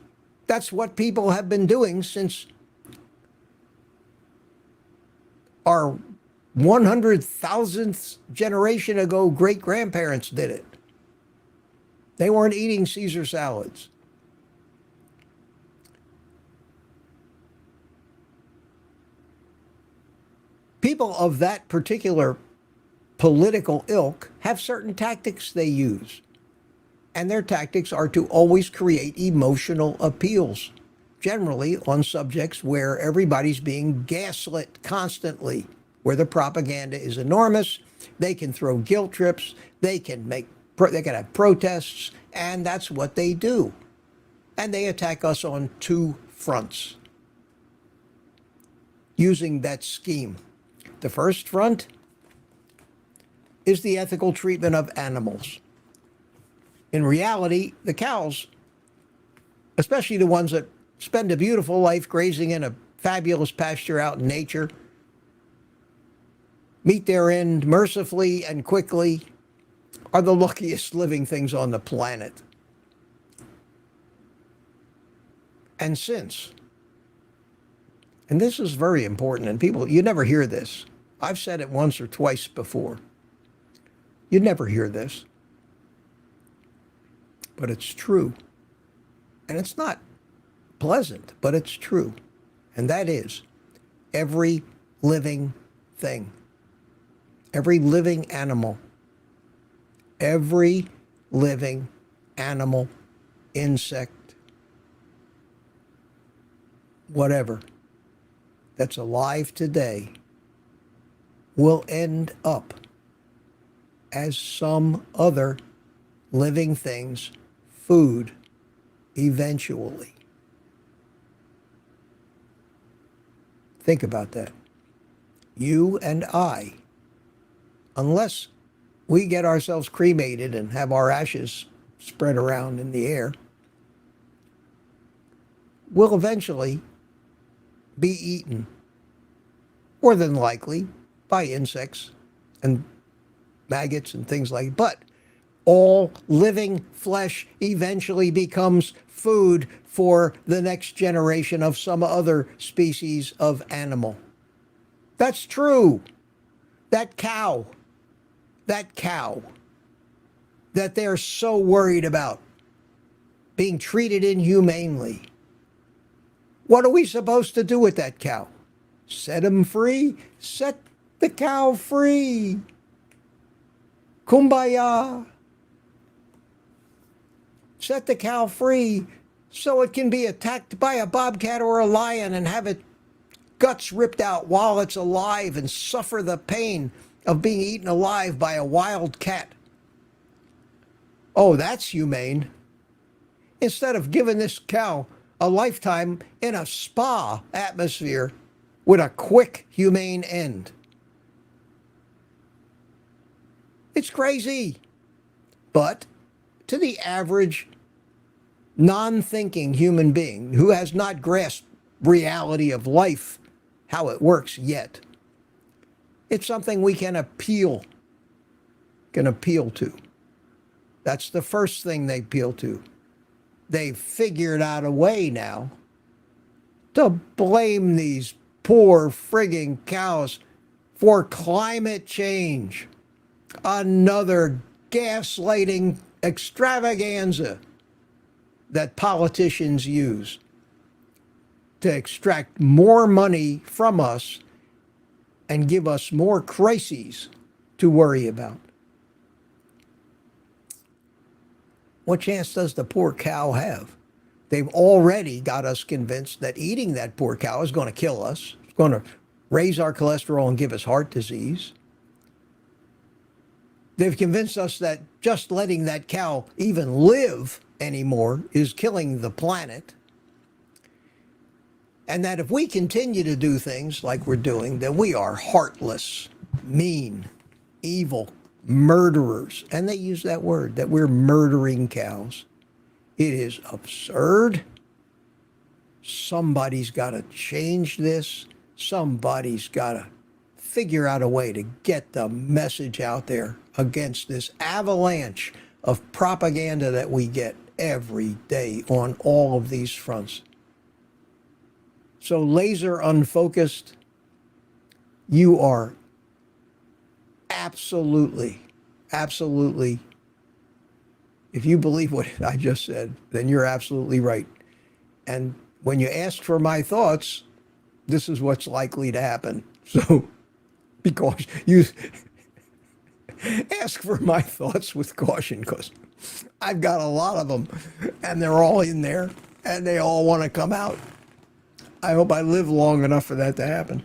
[SPEAKER 1] That's what people have been doing since our 100,000th generation ago great-grandparents did it. They weren't eating Caesar salads. People of that particular political ilk have certain tactics they use. And their tactics are to always create emotional appeals, generally on subjects where everybody's being gaslit constantly, where the propaganda is enormous. They can throw guilt trips, they can have protests, and that's what they do. And they attack us on two fronts using that scheme. The first front is the ethical treatment of animals. In reality, the cows, especially the ones that spend a beautiful life grazing in a fabulous pasture out in nature, meet their end mercifully and quickly, are the luckiest living things on the planet. And since, and this is very important, and people, you never hear this. I've said it once or twice before. You never hear this. But it's true. And it's not pleasant, but it's true. And that is every living thing, every living animal, every living animal, insect, whatever, that's alive today will end up as some other living thing's food eventually. Think about that. You and I, unless we get ourselves cremated and have our ashes spread around in the air, will eventually be eaten, more than likely, by insects and maggots and things like that. But all living flesh eventually becomes food for the next generation of some other species of animal. That's true. That cow that they're so worried about being treated inhumanely. What are we supposed to do with that cow? Set him free? Set the cow free. Kumbaya. Set the cow free so it can be attacked by a bobcat or a lion and have its guts ripped out while it's alive and suffer the pain of being eaten alive by a wild cat. Oh, that's humane. Instead of giving this cow a lifetime in a spa atmosphere with a quick, humane end. It's crazy. But to the average non-thinking human being who has not grasped reality of life, how it works yet, it's something we can appeal to. That's the first thing they appeal to. They've figured out a way now to blame these poor frigging cows for climate change. Another gaslighting extravaganza that politicians use to extract more money from us and give us more crises to worry about. What chance does the poor cow have? They've already got us convinced that eating that poor cow is going to kill us. It's going to raise our cholesterol and give us heart disease. They've convinced us that just letting that cow even live anymore is killing the planet. And that if we continue to do things like we're doing, then we are heartless, mean, evil, murderers. And they use that word, that we're murdering cows. It is absurd. Somebody's got to change this. Somebody's got to figure out a way to get the message out there against this avalanche of propaganda that we get every day on all of these fronts. So laser unfocused, you are absolutely, if you believe what I just said, then you're absolutely right. And when you ask for my thoughts, this is what's likely to happen. So, because you ask for my thoughts with caution, because I've got a lot of them, and they're all in there, and they all want to come out. I hope I live long enough for that to happen.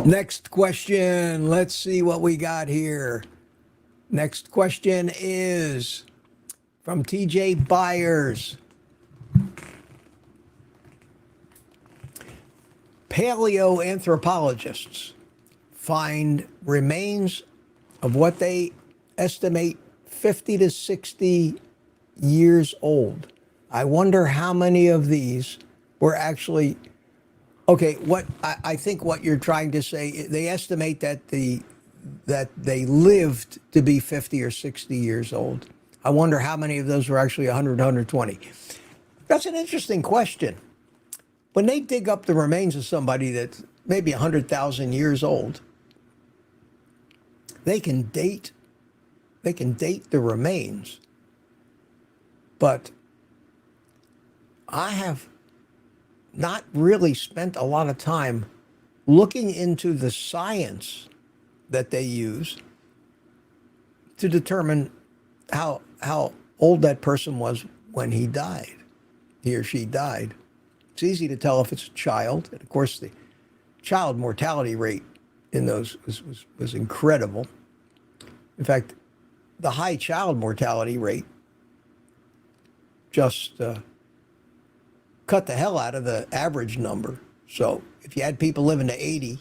[SPEAKER 1] Next question. Let's see what we got here. Next question is from TJ Byers. Paleoanthropologists find remains of what they estimate 50 to 60 years old. I wonder how many of these were actually, okay, what I think what you're trying to say, they estimate that that they lived to be 50 or 60 years old. I wonder how many of those were actually 100, 120. That's an interesting question. When they dig up the remains of somebody that's maybe 100,000 years old, they can date the remains. But I have not really spent a lot of time looking into the science that they use to determine how old that person was when he died, he or she died. It's easy to tell if it's a child. And of course, the child mortality rate in those was incredible. In fact, the high child mortality rate just cut the hell out of the average number. So if you had people living to 80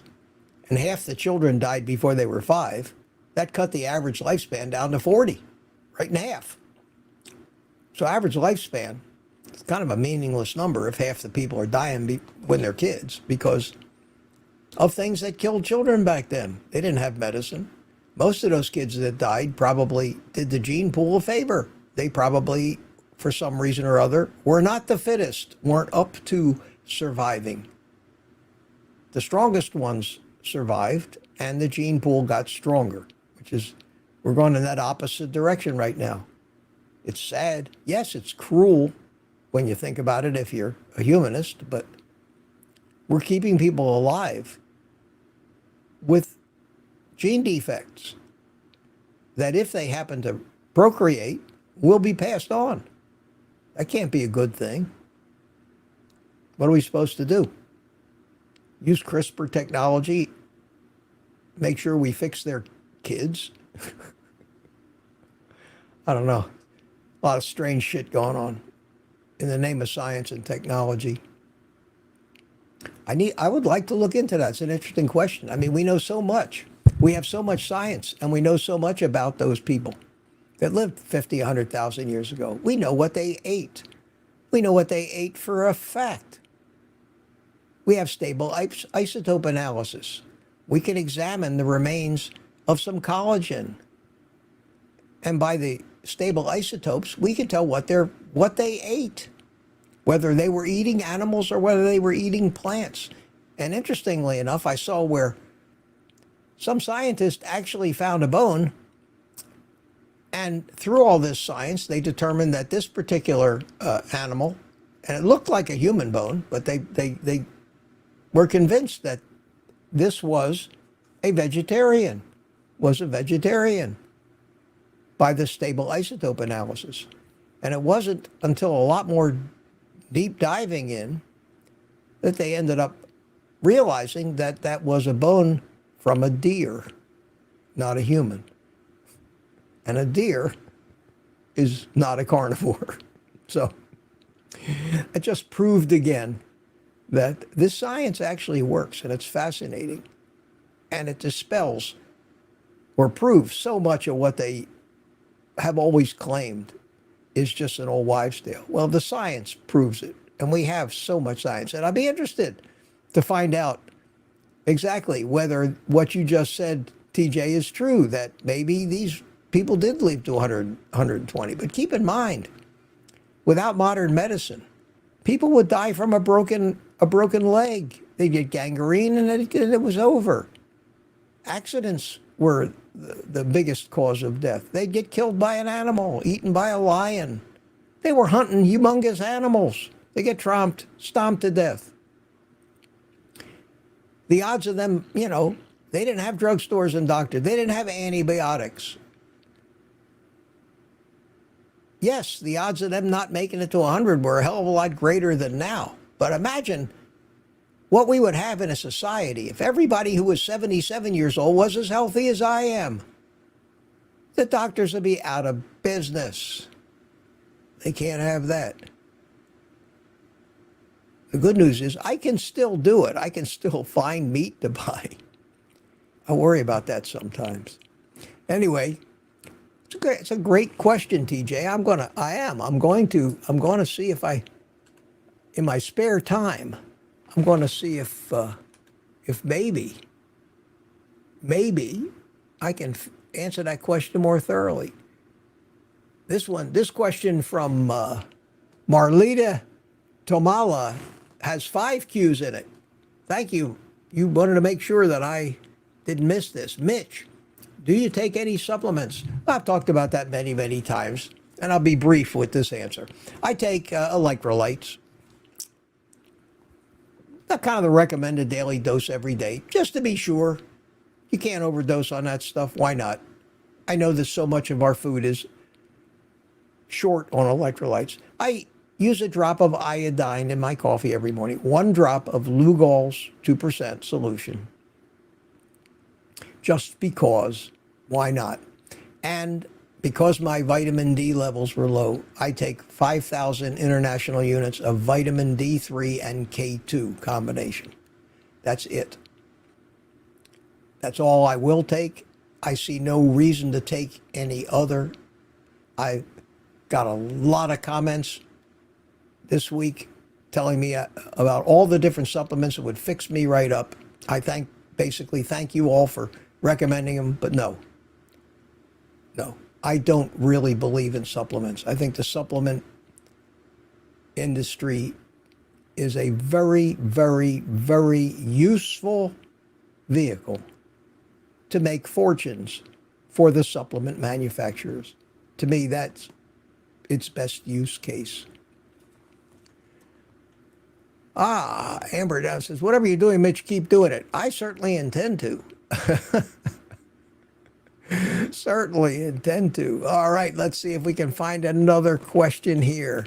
[SPEAKER 1] and half the children died before they were 5, that cut the average lifespan down to 40, right in half. So average lifespan, it's kind of a meaningless number if half the people are dying when they're kids because of things that killed children back then. They didn't have medicine. Most of those kids that died probably did the gene pool a favor. They probably, for some reason or other, were not the fittest, weren't up to surviving. The strongest ones survived, and the gene pool got stronger, which is, we're going in that opposite direction right now. It's sad. Yes, it's cruel when you think about it if you're a humanist, but We're keeping people alive with gene defects that if they happen to procreate, will be passed on. That can't be a good thing. What are we supposed to do? Use CRISPR technology, make sure we fix their kids? I don't know. A lot of strange shit going on in the name of science and technology. I would like to look into that. It's an interesting question. I mean, we know so much. We have so much science, and we know so much about those people that lived 50, 100,000 years ago. We know what they ate. We know what they ate for a fact. We have stable isotope analysis. We can examine the remains of some collagen. And by the stable isotopes, we can tell what they ate, whether they were eating animals or whether they were eating plants. And interestingly enough, I saw where some scientists actually found a bone, and through all this science, they determined that this particular animal, and it looked like a human bone, but they were convinced that this was a vegetarian, by the stable isotope analysis. And it wasn't until a lot more deep diving in that they ended up realizing that that was a bone from a deer, not a human. And a deer is not a carnivore. So it just proved again that this science actually works, and it's fascinating. And it dispels or proves so much of what they have always claimed is just an old wives' tale. Well, the science proves it, and we have so much science. And I'd be interested to find out exactly whether what you just said, TJ, is true, that maybe these people did live to 100, 120. But keep in mind, without modern medicine, people would die from a broken leg. They'd get gangrene, and it was over. Accidents were the biggest cause of death. They'd get killed by an animal, eaten by a lion. They were hunting humongous animals. They get stomped to death. The odds of them, they didn't have drugstores and doctors. They didn't have antibiotics. Yes, the odds of them not making it to 100 were a hell of a lot greater than now. But imagine what we would have in a society if everybody who was 77 years old was as healthy as I am. The doctors would be out of business. They can't have that. The good news is I can still do it. I can still find meat to buy. I worry about that sometimes. Anyway, it's a great question, TJ. I'm going to see if in my spare time, I'm going to see if maybe I can answer that question more thoroughly. This question from Marlita Tomala has 5 Q's in it. Thank you. You wanted to make sure that I didn't miss this. Mitch, do you take any supplements? I've talked about that many, many times, and I'll be brief with this answer. I take electrolytes. Kind of the recommended daily dose every day, just to be sure. You can't overdose on that stuff. Why not? I know that so much of our food is short on electrolytes. I use a drop of iodine in my coffee every morning. 1 drop of Lugol's 2% solution. Just because. Why not? And because my vitamin D levels were low, I take 5,000 international units of vitamin D3 and K2 combination. That's it. That's all I will take. I see no reason to take any other. I got a lot of comments this week telling me about all the different supplements that would fix me right up. I basically thank you all for recommending them, but no. I don't really believe in supplements. I think the supplement industry is a very, very, very useful vehicle to make fortunes for the supplement manufacturers. To me, that's its best use case. Amber down says, whatever you're doing, Mitch, keep doing it. I certainly intend to. Certainly intend to. All right, let's see if we can find another question here.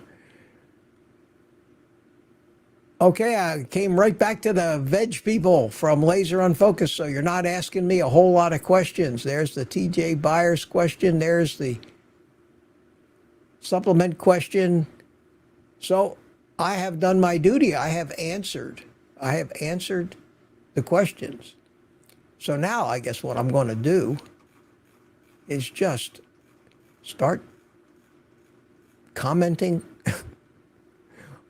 [SPEAKER 1] Okay, I came right back to the veg people from Laser Unfocused, so you're not asking me a whole lot of questions. There's the TJ Byers question. There's the supplement question. So I have done my duty. I have answered the questions. So now I guess what I'm going to do is just start commenting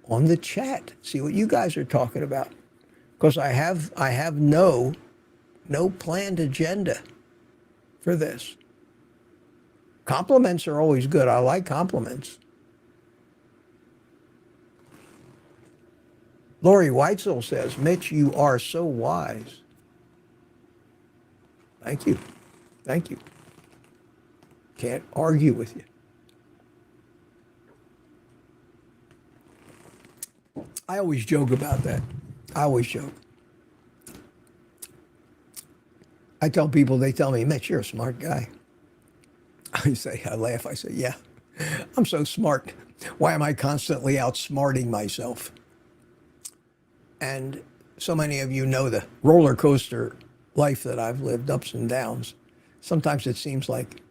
[SPEAKER 1] on the chat, see what you guys are talking about, because I have no planned agenda for this. Compliments are always good. I like compliments. Lori Weitzel says, Mitch, you are so wise. Thank you. Thank you. Can't argue with you. I always joke about that. I always joke. I tell people, they tell me, Mitch, you're a smart guy. I laugh, I say, yeah, I'm so smart. Why am I constantly outsmarting myself? And so many of you know the roller coaster life that I've lived, ups and downs. Sometimes it seems like,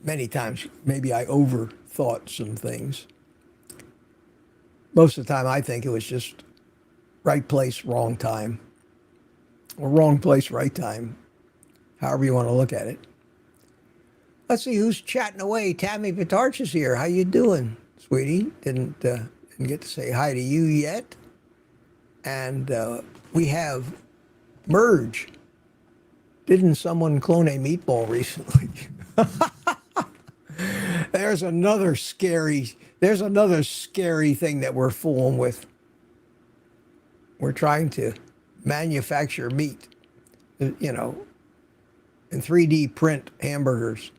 [SPEAKER 1] many times, maybe I overthought some things. Most of the time, I think it was just right place, wrong time, or wrong place, right time, however you want to look at it. Let's see who's chatting away. Tammy Vitarch is here. How you doing, sweetie? Didn't get to say hi to you yet. And we have Merge. Didn't someone clone a meatball recently? There's another scary thing that we're fooling with. We're trying to manufacture meat, and 3D print hamburgers.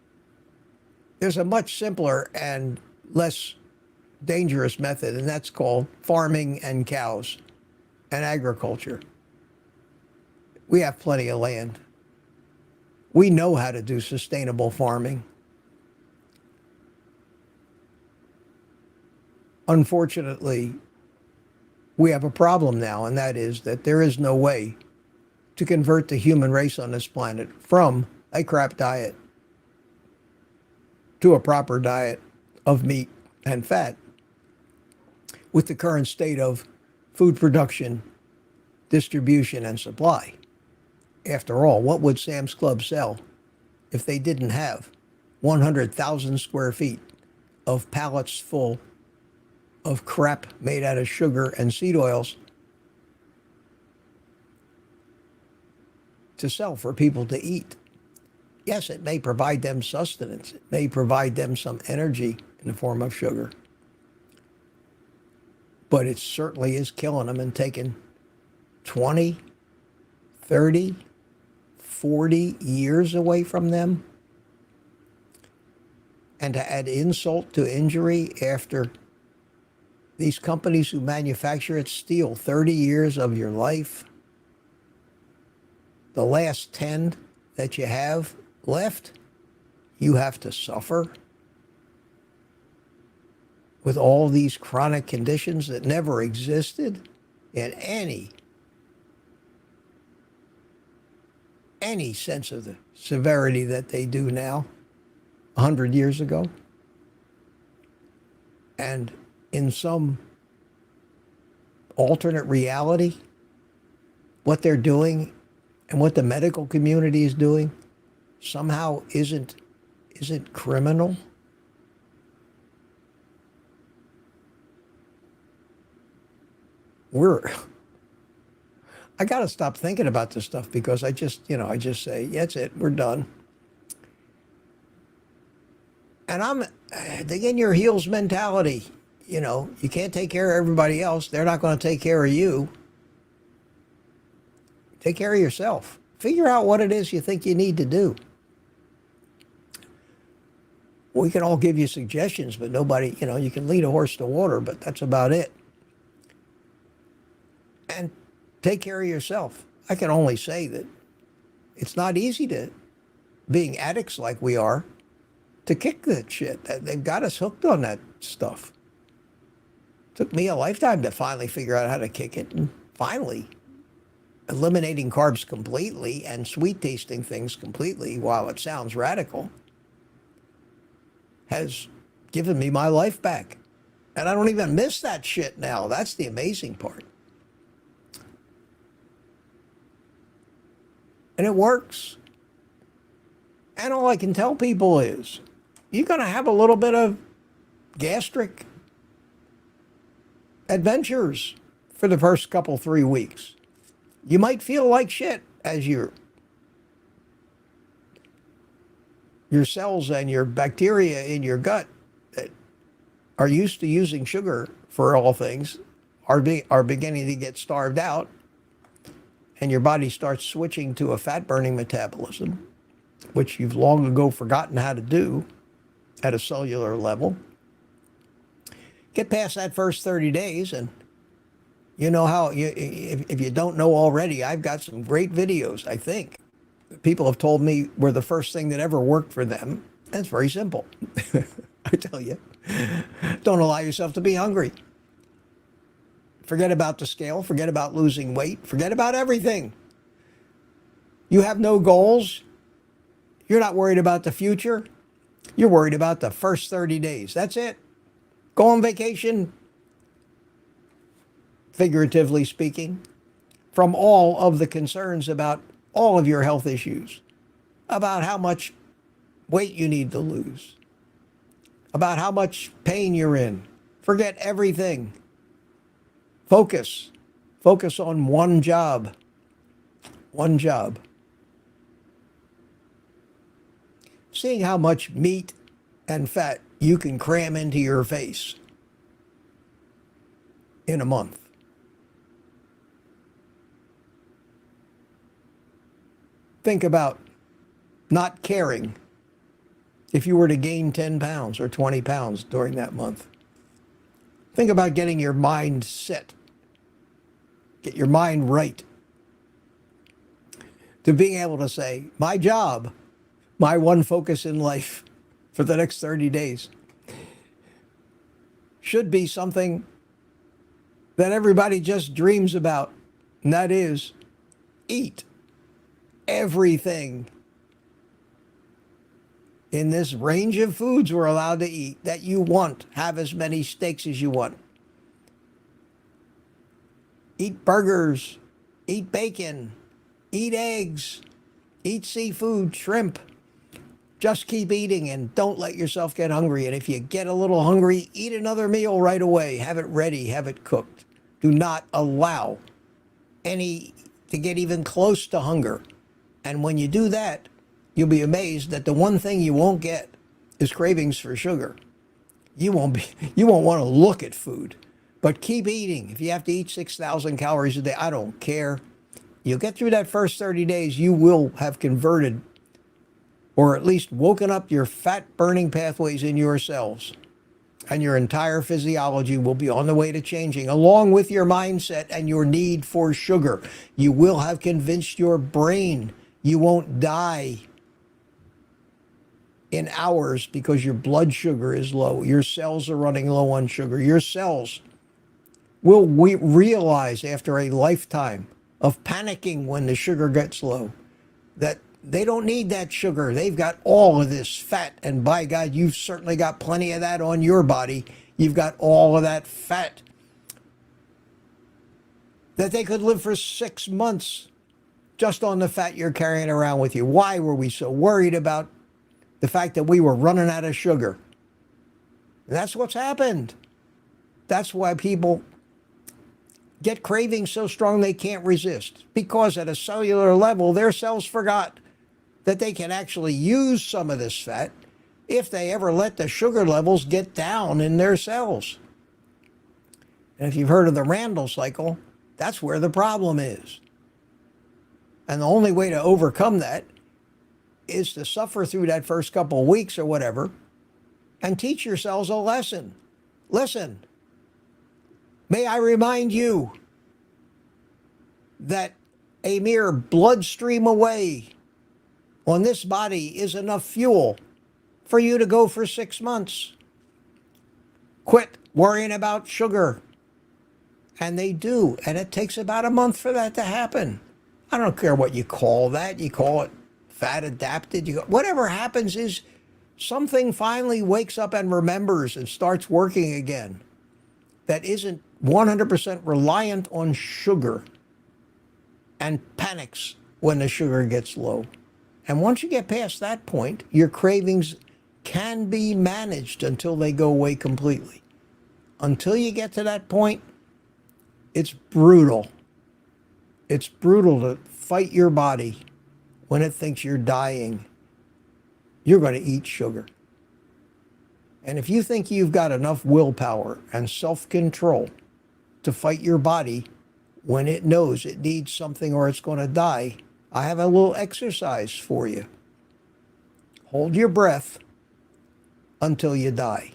[SPEAKER 1] There's a much simpler and less dangerous method, and that's called farming and cows and agriculture. We have plenty of land. We know how to do sustainable farming. Unfortunately, we have a problem now, and that is that there is no way to convert the human race on this planet from a crap diet to a proper diet of meat and fat with the current state of food production, distribution, and supply. After all, what would Sam's Club sell if they didn't have 100,000 square feet of pallets full of crap made out of sugar and seed oils to sell for people to eat? Yes, it may provide them sustenance. It may provide them some energy in the form of sugar. But it certainly is killing them and taking 20, 30, 40 years away from them. And to add insult to injury, after these companies who manufacture it steal 30 years of your life, the last 10 that you have left, you have to suffer with all these chronic conditions that never existed in any sense of the severity that they do now, 100 years ago. And in some alternate reality, what they're doing and what the medical community is doing somehow isn't criminal. I got to stop thinking about this stuff because I just say, that's it, we're done. And I'm dig in your heels mentality. You can't take care of everybody else. They're not going to take care of you. Take care of yourself. Figure out what it is you think you need to do. We can all give you suggestions, but nobody, you can lead a horse to water, but that's about it. and take care of yourself. I can only say that it's not easy to, being addicts like we are, to kick that shit. They've got us hooked on that stuff. Took me a lifetime to finally figure out how to kick it, and finally eliminating carbs completely and sweet tasting things completely, while it sounds radical, has given me my life back. And I don't even miss that shit now. That's the amazing part. And it works. And all I can tell people is, you're going to have a little bit of gastric adventures for the first couple, 3 weeks. You might feel like shit as your cells and your bacteria in your gut that are used to using sugar for all things are beginning to get starved out, and your body starts switching to a fat-burning metabolism, which you've long ago forgotten how to do at a cellular level. Get past that first 30 days, and you know how, if you don't know already, I've got some great videos, I think. People have told me were the first thing that ever worked for them. And it's very simple. I tell you, don't allow yourself to be hungry. Forget about the scale. Forget about losing weight. Forget about everything. You have no goals. You're not worried about the future. You're worried about the first 30 days. That's it. Go on vacation, figuratively speaking, from all of the concerns about all of your health issues, about how much weight you need to lose, about how much pain you're in. Forget everything. Focus. Focus on one job. One job. Seeing how much meat and fat you can cram into your face in a month. Think about not caring if you were to gain 10 pounds or 20 pounds during that month. Think about getting your mind set, get your mind right, to being able to say, my job, my one focus in life for the next 30 days should be something that everybody just dreams about, and that is eat everything in this range of foods we're allowed to eat that you want. Have as many steaks as you want. Eat burgers, eat bacon, eat eggs, eat seafood, shrimp. Just keep eating and don't let yourself get hungry. And if you get a little hungry, eat another meal right away. Have it ready, have it cooked. Do not allow any to get even close to hunger. And when you do that, you'll be amazed that the one thing you won't get is cravings for sugar. You won't want to look at food, but keep eating. If you have to eat 6,000 calories a day, I don't care. You'll get through that first 30 days, you will have converted or at least woken up your fat-burning pathways in your cells. And your entire physiology will be on the way to changing, along with your mindset and your need for sugar. You will have convinced your brain you won't die in hours because your blood sugar is low. Your cells are running low on sugar. Your cells will realize after a lifetime of panicking when the sugar gets low that they don't need that sugar. They've got all of this fat, and by God, you've certainly got plenty of that on your body. You've got all of that fat that they could live for 6 months just on the fat you're carrying around with you. Why were we so worried about the fact that we were running out of sugar? And that's what's happened. That's why people get cravings so strong they can't resist, because at a cellular level, their cells forgot that they can actually use some of this fat if they ever let the sugar levels get down in their cells. And if you've heard of the Randall cycle, that's where the problem is. And the only way to overcome that is to suffer through that first couple of weeks or whatever and teach yourselves a lesson. Listen, may I remind you that a mere bloodstream away on this body is enough fuel for you to go for 6 months. Quit worrying about sugar. And they do. And it takes about a month for that to happen. I don't care what you call that. You call it fat adapted. Whatever happens is something finally wakes up and remembers and starts working again that isn't 100% reliant on sugar and panics when the sugar gets low. And once you get past that point, your cravings can be managed until they go away completely. Until you get to that point, it's brutal. It's brutal to fight your body when it thinks you're dying. You're going to eat sugar. And if you think you've got enough willpower and self-control to fight your body when it knows it needs something or it's going to die, I have a little exercise for you. Hold your breath until you die.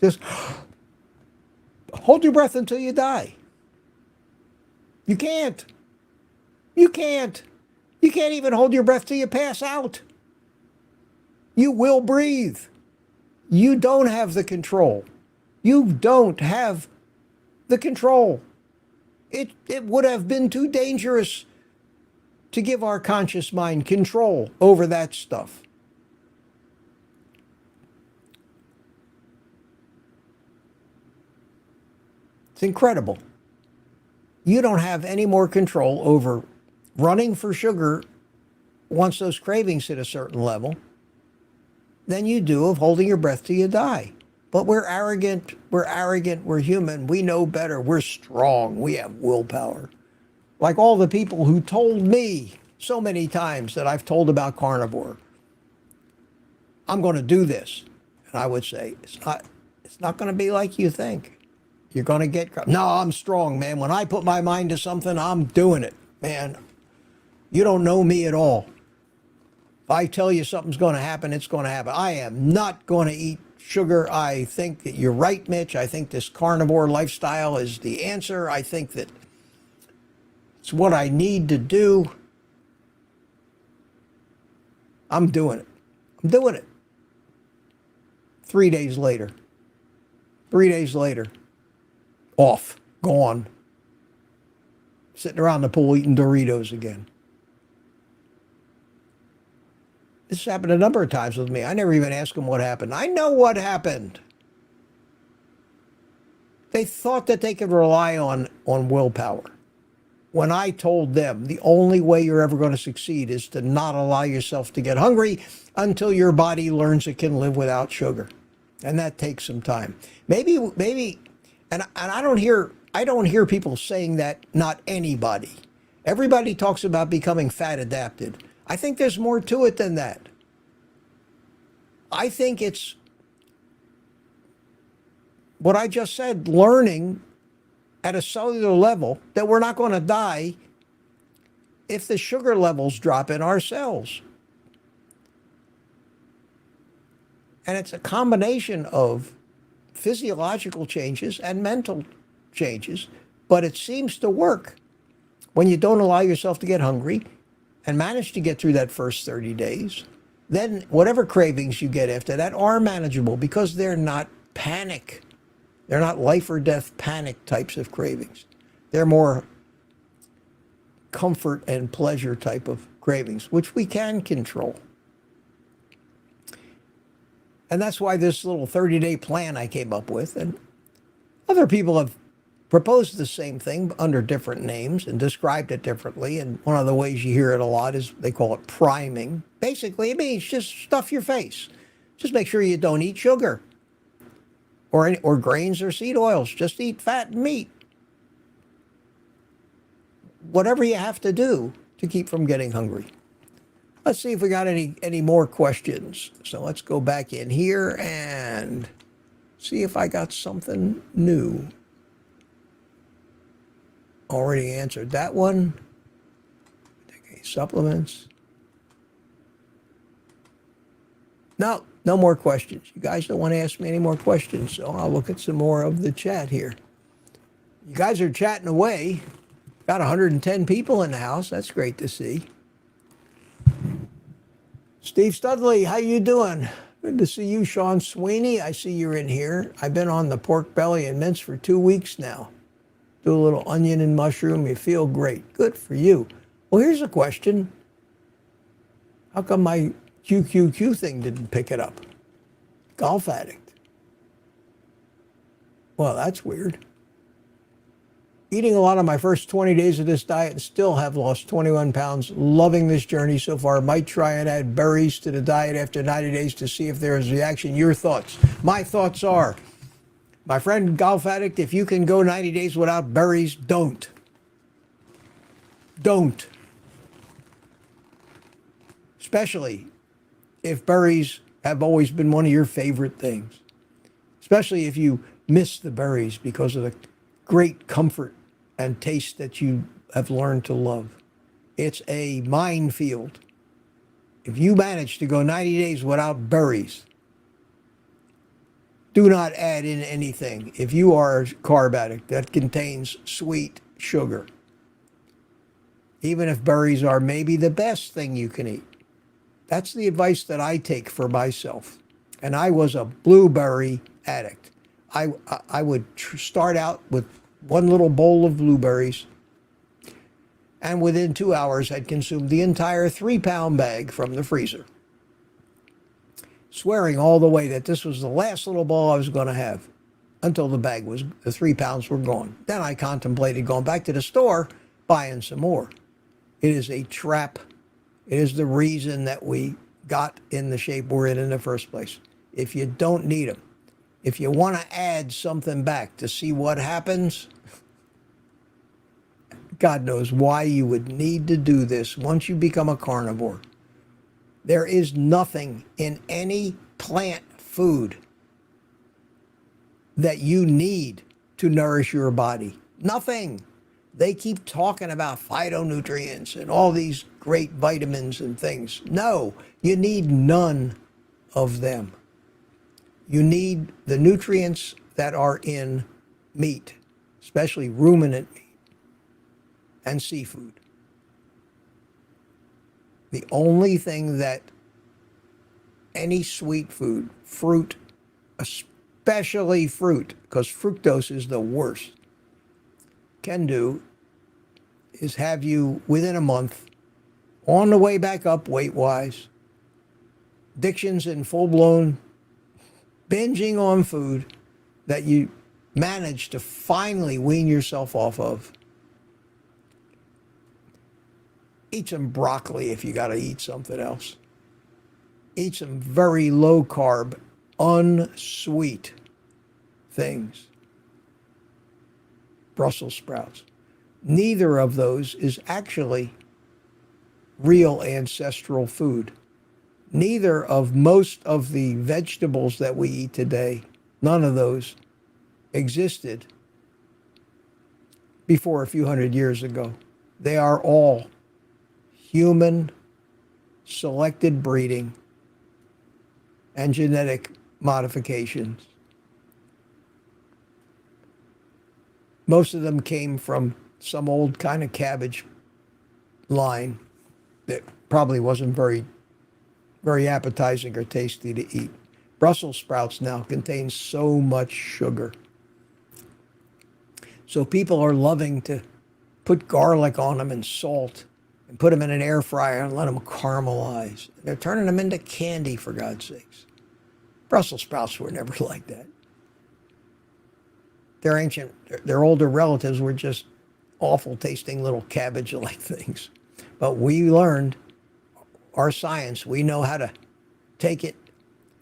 [SPEAKER 1] Just hold your breath until you die. You can't. You can't. You can't even hold your breath till you pass out. You will breathe. You don't have the control. You don't have the control. It would have been too dangerous to give our conscious mind control over that stuff. It's incredible. You don't have any more control over running for sugar once those cravings hit a certain level than you do of holding your breath till you die. But we're arrogant, we're human, we know better, we're strong, we have willpower. Like all the people who told me so many times that I've told about carnivore, I'm going to do this. And I would say, it's not going to be like you think. You're going to get, no, I'm strong, man. When I put my mind to something, I'm doing it, man. You don't know me at all. If I tell you something's going to happen, it's going to happen. I am not going to eat sugar. I think that you're right, Mitch. I think this carnivore lifestyle is the answer. I think that it's what I need to do. I'm doing it. I'm doing it. 3 days later. 3 days later. Off. Gone. Sitting around the pool eating Doritos again. This happened a number of times with me. I never even asked them what happened. I know what happened. They thought that they could rely on willpower. When I told them the only way you're ever going to succeed is to not allow yourself to get hungry until your body learns it can live without sugar. And that takes some time. Maybe, and I don't hear people saying that, not anybody. Everybody talks about becoming fat adapted. I think there's more to it than that. I think it's what I just said, learning at a cellular level that we're not going to die if the sugar levels drop in our cells. And it's a combination of physiological changes and mental changes, but it seems to work when you don't allow yourself to get hungry and manage to get through that first 30 days. Then whatever cravings you get after that are manageable because they're not panic. They're not life or death panic types of cravings. They're more comfort and pleasure type of cravings, which we can control. And that's why this little 30-day plan I came up with, and other people have proposed the same thing under different names and described it differently. And one of the ways you hear it a lot is they call it priming. Basically, it means just stuff your face. Just make sure you don't eat sugar or grains or seed oils. Just eat fat and meat. Whatever you have to do to keep from getting hungry. Let's see if we got any more questions. So let's go back in here and see if I got something new. Already answered that one. Okay, supplements. No more questions. You guys don't want to ask me any more questions, so I'll look at some more of the chat here. You guys are chatting away. Got 110 people in the house. That's great to see. Steve Studley, how you doing? Good to see you. Sean Sweeney, I see you're in here. I've been on the pork belly and mince for 2 weeks now. Do a little onion and mushroom. You feel great. Good for you. Well, here's a question. How come my QQQ thing didn't pick it up? Golf addict. Well, that's weird. Eating a lot of my first 20 days of this diet and still have lost 21 pounds. Loving this journey so far. Might try and add berries to the diet after 90 days to see if there is a reaction. Your thoughts? My thoughts are, my friend golf addict, if you can go 90 days without berries, don't. Don't. Especially if berries have always been one of your favorite things. Especially if you miss the berries because of the great comfort and taste that you have learned to love. It's a minefield. If you manage to go 90 days without berries, do not add in anything if you are a carb addict that contains sweet sugar. Even if berries are maybe the best thing you can eat. That's the advice that I take for myself. And I was a blueberry addict. I would start out with one little bowl of blueberries, and within 2 hours I'd consumed the entire 3-pound bag from the freezer, swearing all the way that this was the last little bowl I was going to have until the 3 pounds were gone. Then I contemplated going back to the store, buying some more. It is a trap. It is the reason that we got in the shape we're in the first place. If you don't need them, if you want to add something back to see what happens, God knows why you would need to do this once you become a carnivore. There is nothing in any plant food that you need to nourish your body. Nothing. They keep talking about phytonutrients and all these great vitamins and things. No, you need none of them. You need the nutrients that are in meat, especially ruminant meat and seafood. The only thing that any sweet food, fruit, especially fruit, because fructose is the worst, can do is have you within a month on the way back up weight-wise, addictions in full-blown binging on food that you manage to finally wean yourself off of. Eat some broccoli if you got to eat something else. Eat some very low-carb, unsweet things. Brussels sprouts. Neither of those is actually real ancestral food. Neither of most of the vegetables that we eat today, none of those existed before a few hundred years ago. They are all human selected breeding and genetic modifications. Most of them came from some old kind of cabbage line that probably wasn't very appetizing or tasty to eat. Brussels sprouts now contain so much sugar. So people are loving to put garlic on them and salt and put them in an air fryer and let them caramelize. They're turning them into candy, for God's sakes. Brussels sprouts were never like that. Their older relatives were just awful tasting little cabbage-like things. But we learned our science. We know how to take it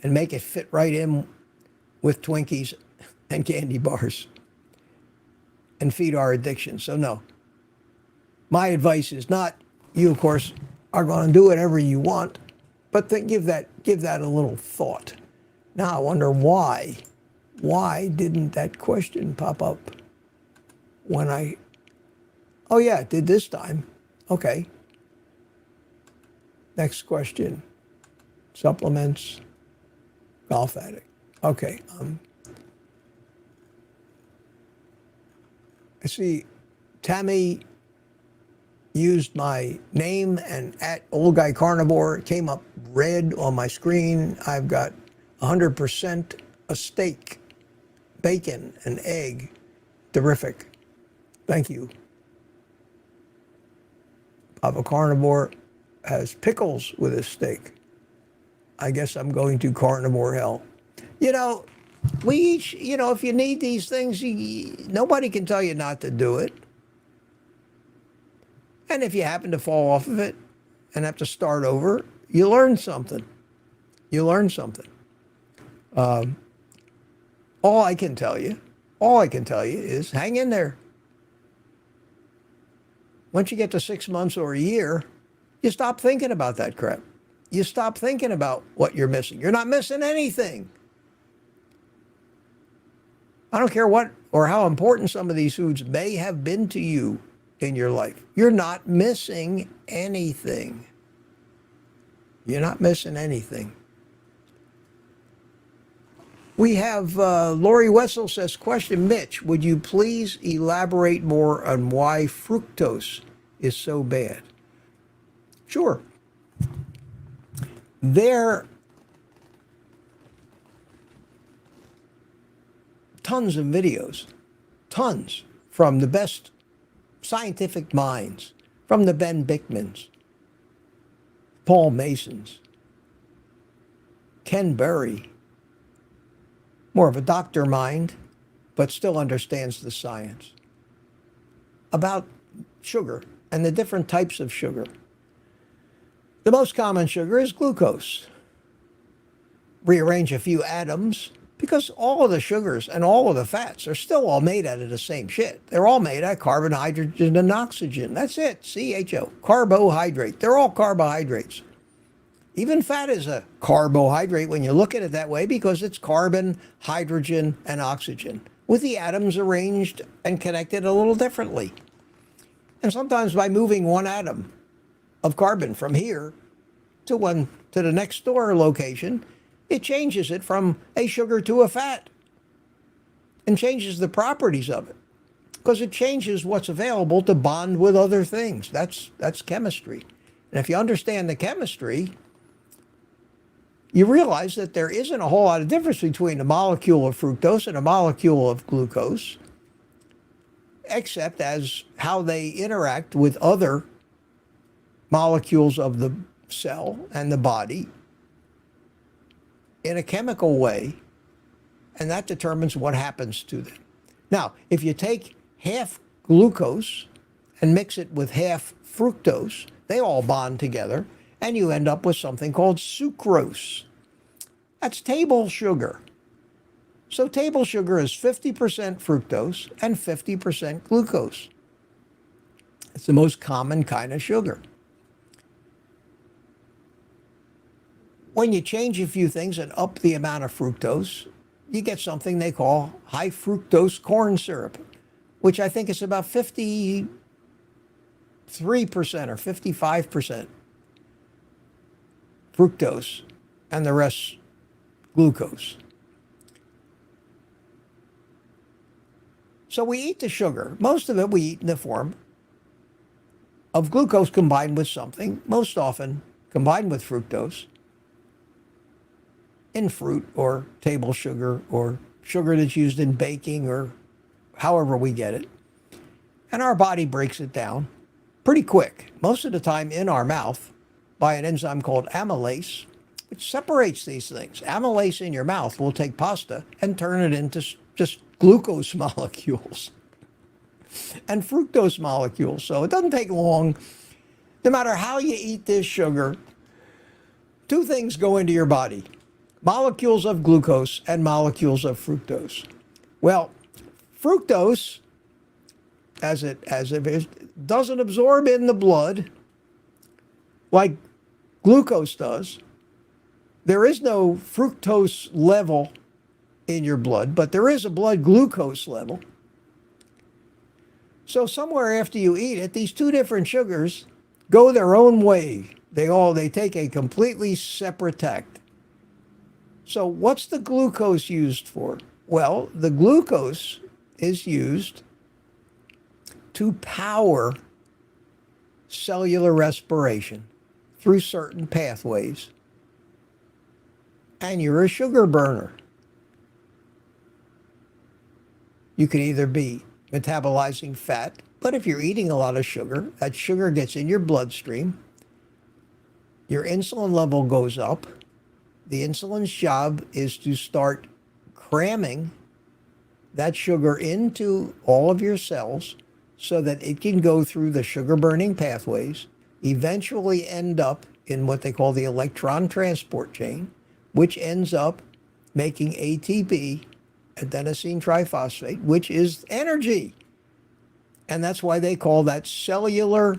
[SPEAKER 1] and make it fit right in with Twinkies and candy bars and feed our addiction. So no, my advice is not, you of course are going to do whatever you want, but then give that a little thought. Now I wonder why didn't that question pop up when oh yeah, it did this time. Okay. Next question. Supplements, golf addict. Okay. I see Tammy used my name and at Old Guy Carnivore. It came up red on my screen. I've got 100% a steak, bacon, and egg. Terrific. Thank you. Papa Carnivore has pickles with his steak. I guess I'm going to carnivore hell. You know, we each, if you need these things, nobody can tell you not to do it. And if you happen to fall off of it and have to start over, you learn something. You learn something. All I can tell you is hang in there. Once you get to 6 months or a year, you stop thinking about that crap. You stop thinking about what you're missing. You're not missing anything. I don't care what or how important some of these foods may have been to you in your life. You're not missing anything. You're not missing anything. We have Lori Wessel says, question, Mitch, would you please elaborate more on why fructose is so bad? Sure. There are tons of videos, tons, from the best scientific minds, from the Ben Bickmans, Paul Masons, Ken Berry, more of a doctor mind, but still understands the science, about sugar and the different types of sugar. The most common sugar is glucose. Rearrange a few atoms, because all of the sugars and all of the fats are still all made out of the same shit. They're all made out of carbon, hydrogen, and oxygen. That's it, CHO, carbohydrate. They're all carbohydrates. Even fat is a carbohydrate when you look at it that way, because it's carbon, hydrogen, and oxygen, with the atoms arranged and connected a little differently. And sometimes by moving one atom of carbon from here to the next door location, it changes it from a sugar to a fat and changes the properties of it, because it changes what's available to bond with other things. That's chemistry. And if you understand the chemistry, you realize that there isn't a whole lot of difference between a molecule of fructose and a molecule of glucose, except as how they interact with other molecules of the cell and the body in a chemical way, and that determines what happens to them. Now, if you take half glucose and mix it with half fructose, they all bond together, and you end up with something called sucrose. That's table sugar. So table sugar is 50% fructose and 50% glucose. It's the most common kind of sugar. When you change a few things and up the amount of fructose, you get something they call high fructose corn syrup, which I think is about 53% or 55% fructose and the rest glucose. So we eat the sugar. Most of it we eat in the form of glucose combined with something, most often combined with fructose, in fruit or table sugar or sugar that's used in baking or however we get it. And our body breaks it down pretty quick, most of the time in our mouth, by an enzyme called amylase, which separates these things. Amylase in your mouth will take pasta and turn it into just glucose molecules and fructose molecules. So it doesn't take long. No matter how you eat this sugar, two things go into your body: molecules of glucose and molecules of fructose. Well, fructose, as it is, doesn't absorb in the blood like glucose does. There is no fructose level in your blood, but there is a blood glucose level. So somewhere after you eat it, these two different sugars go their own way. They take a completely separate tact. So what's the glucose used for? Well, the glucose is used to power cellular respiration through certain pathways. And you're a sugar burner. You could either be metabolizing fat, but if you're eating a lot of sugar, that sugar gets in your bloodstream, your insulin level goes up. The insulin's job is to start cramming that sugar into all of your cells so that it can go through the sugar burning pathways, eventually end up in what they call the electron transport chain, which ends up making ATP, adenosine triphosphate, which is energy. And that's why they call that cellular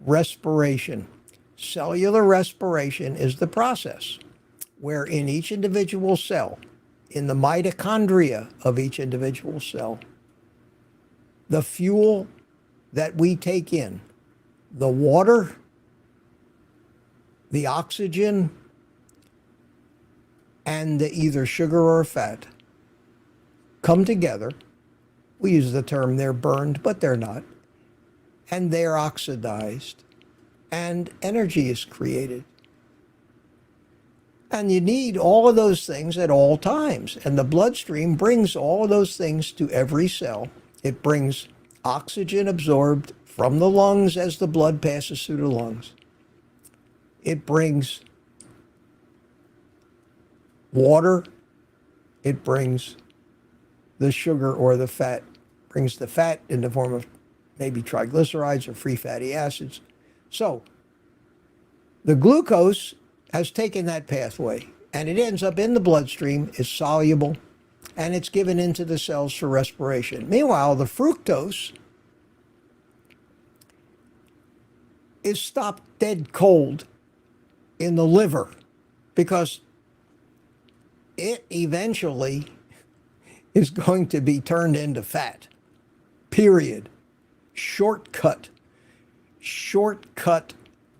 [SPEAKER 1] respiration. Cellular respiration is the process where in each individual cell, in the mitochondria of each individual cell, the fuel that we take in, the water, the oxygen, and the either sugar or fat come together. We use the term they're burned, but they're not. And they're oxidized, and energy is created. And you need all of those things at all times. And the bloodstream brings all of those things to every cell. It brings oxygen absorbed from the lungs as the blood passes through the lungs. It brings water. It brings the sugar or the fat, brings the fat in the form of maybe triglycerides or free fatty acids. So the glucose has taken that pathway and it ends up in the bloodstream, is soluble, and it's given into the cells for respiration. Meanwhile, the fructose is stopped dead cold in the liver because it eventually is going to be turned into fat. Period. Shortcut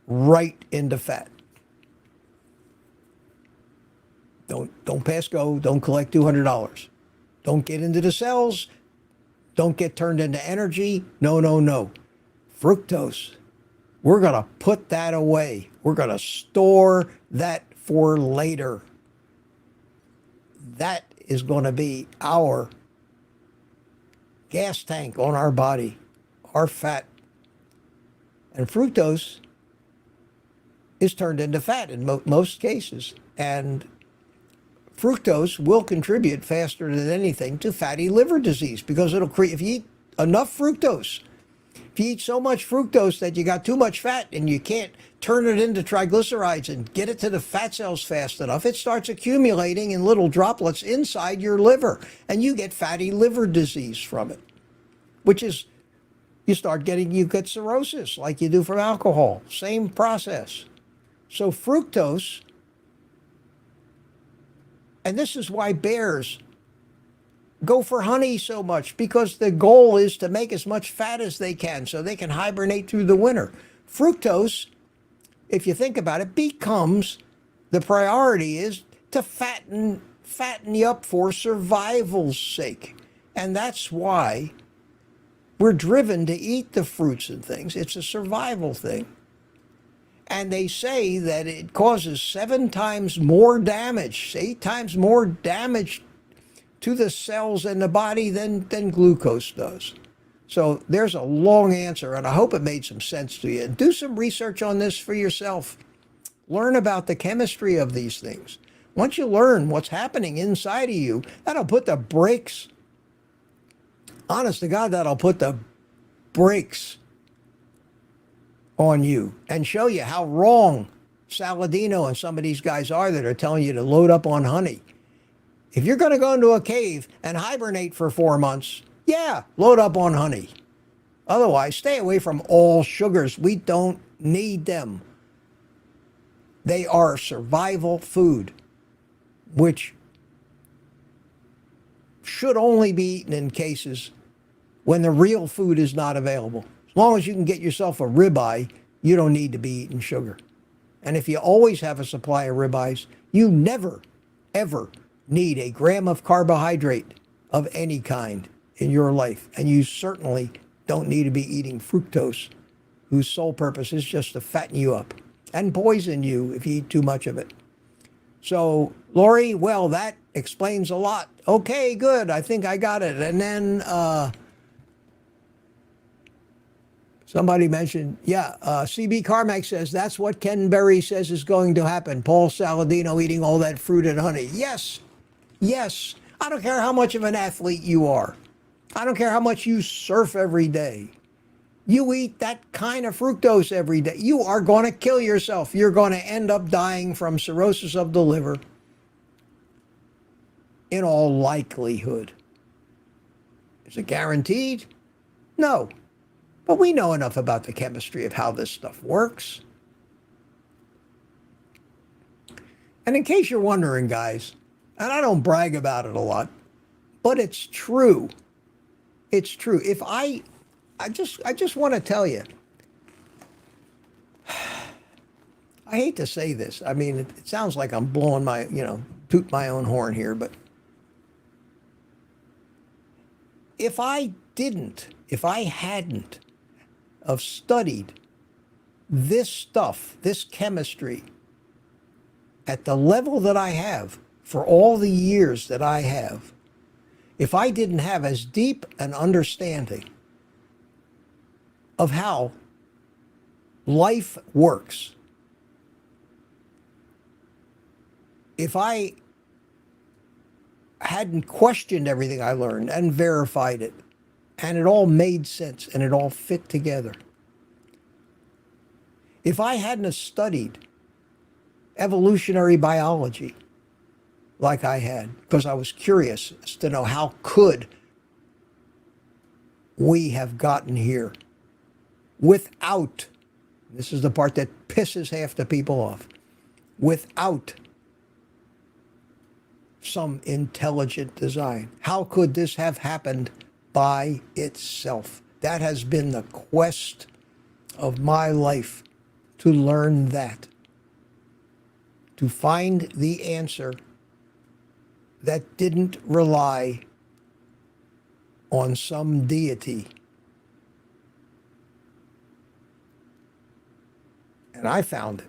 [SPEAKER 1] right into fat. Don't pass go. Don't collect $200. Don't get into the cells. Don't get turned into energy. No. Fructose. We're going to put that away. We're going to store that for later. That is going to be our gas tank on our body, our fat. And fructose is turned into fat in most cases. And fructose will contribute faster than anything to fatty liver disease because it'll create, if you eat enough fructose, if you eat so much fructose that you got too much fat and you can't turn it into triglycerides and get it to the fat cells fast enough, it starts accumulating in little droplets inside your liver and you get fatty liver disease from it, which is, you get cirrhosis like you do from alcohol. Same process. So fructose, and this is why bears go for honey so much, because the goal is to make as much fat as they can so they can hibernate through the winter. Fructose, if you think about it, becomes, the priority is to fatten you up for survival's sake. And that's why we're driven to eat the fruits and things. It's a survival thing. And they say that it causes 7 times more damage, 8 times more damage to the cells in the body than glucose does. So there's a long answer, and I hope it made some sense to you. And do some research on this for yourself. Learn about the chemistry of these things. Once you learn what's happening inside of you, that'll put the brakes, honest to God, that'll put the brakes on you and show you how wrong Saladino and some of these guys are that are telling you to load up on honey. If you're going to go into a cave and hibernate for 4 months, yeah, load up on honey. Otherwise, stay away from all sugars. We don't need them. They are survival food, which should only be eaten in cases when the real food is not available. As long as you can get yourself a ribeye, you don't need to be eating sugar. And if you always have a supply of ribeyes, you never, ever need a gram of carbohydrate of any kind in your life. And you certainly don't need to be eating fructose, whose sole purpose is just to fatten you up and poison you if you eat too much of it. So, Lori, well, that explains a lot. Okay, good. I think I got it. And then somebody mentioned, CB Carmack says that's what Ken Berry says is going to happen. Paul Saladino eating all that fruit and honey. Yes, yes. I don't care how much of an athlete you are. I don't care how much you surf every day. You eat that kind of fructose every day, you are going to kill yourself. You're going to end up dying from cirrhosis of the liver in all likelihood. Is it guaranteed? No. But we know enough about the chemistry of how this stuff works. And in case you're wondering, guys, and I don't brag about it a lot, but it's true. It's true. If I just want to tell you, I hate to say this. I mean, it sounds like I'm blowing my, toot my own horn here, but if I hadn't have studied this stuff, this chemistry, at the level that I have for all the years that I have, if I didn't have as deep an understanding of how life works, if I hadn't questioned everything I learned and verified it, and it all made sense and it all fit together, if I hadn't studied evolutionary biology like I had, because I was curious as to know how could we have gotten here without, this is the part that pisses half the people off, without some intelligent design. How could this have happened by itself? That has been the quest of my life, to learn that, to find the answer that didn't rely on some deity. And I found it.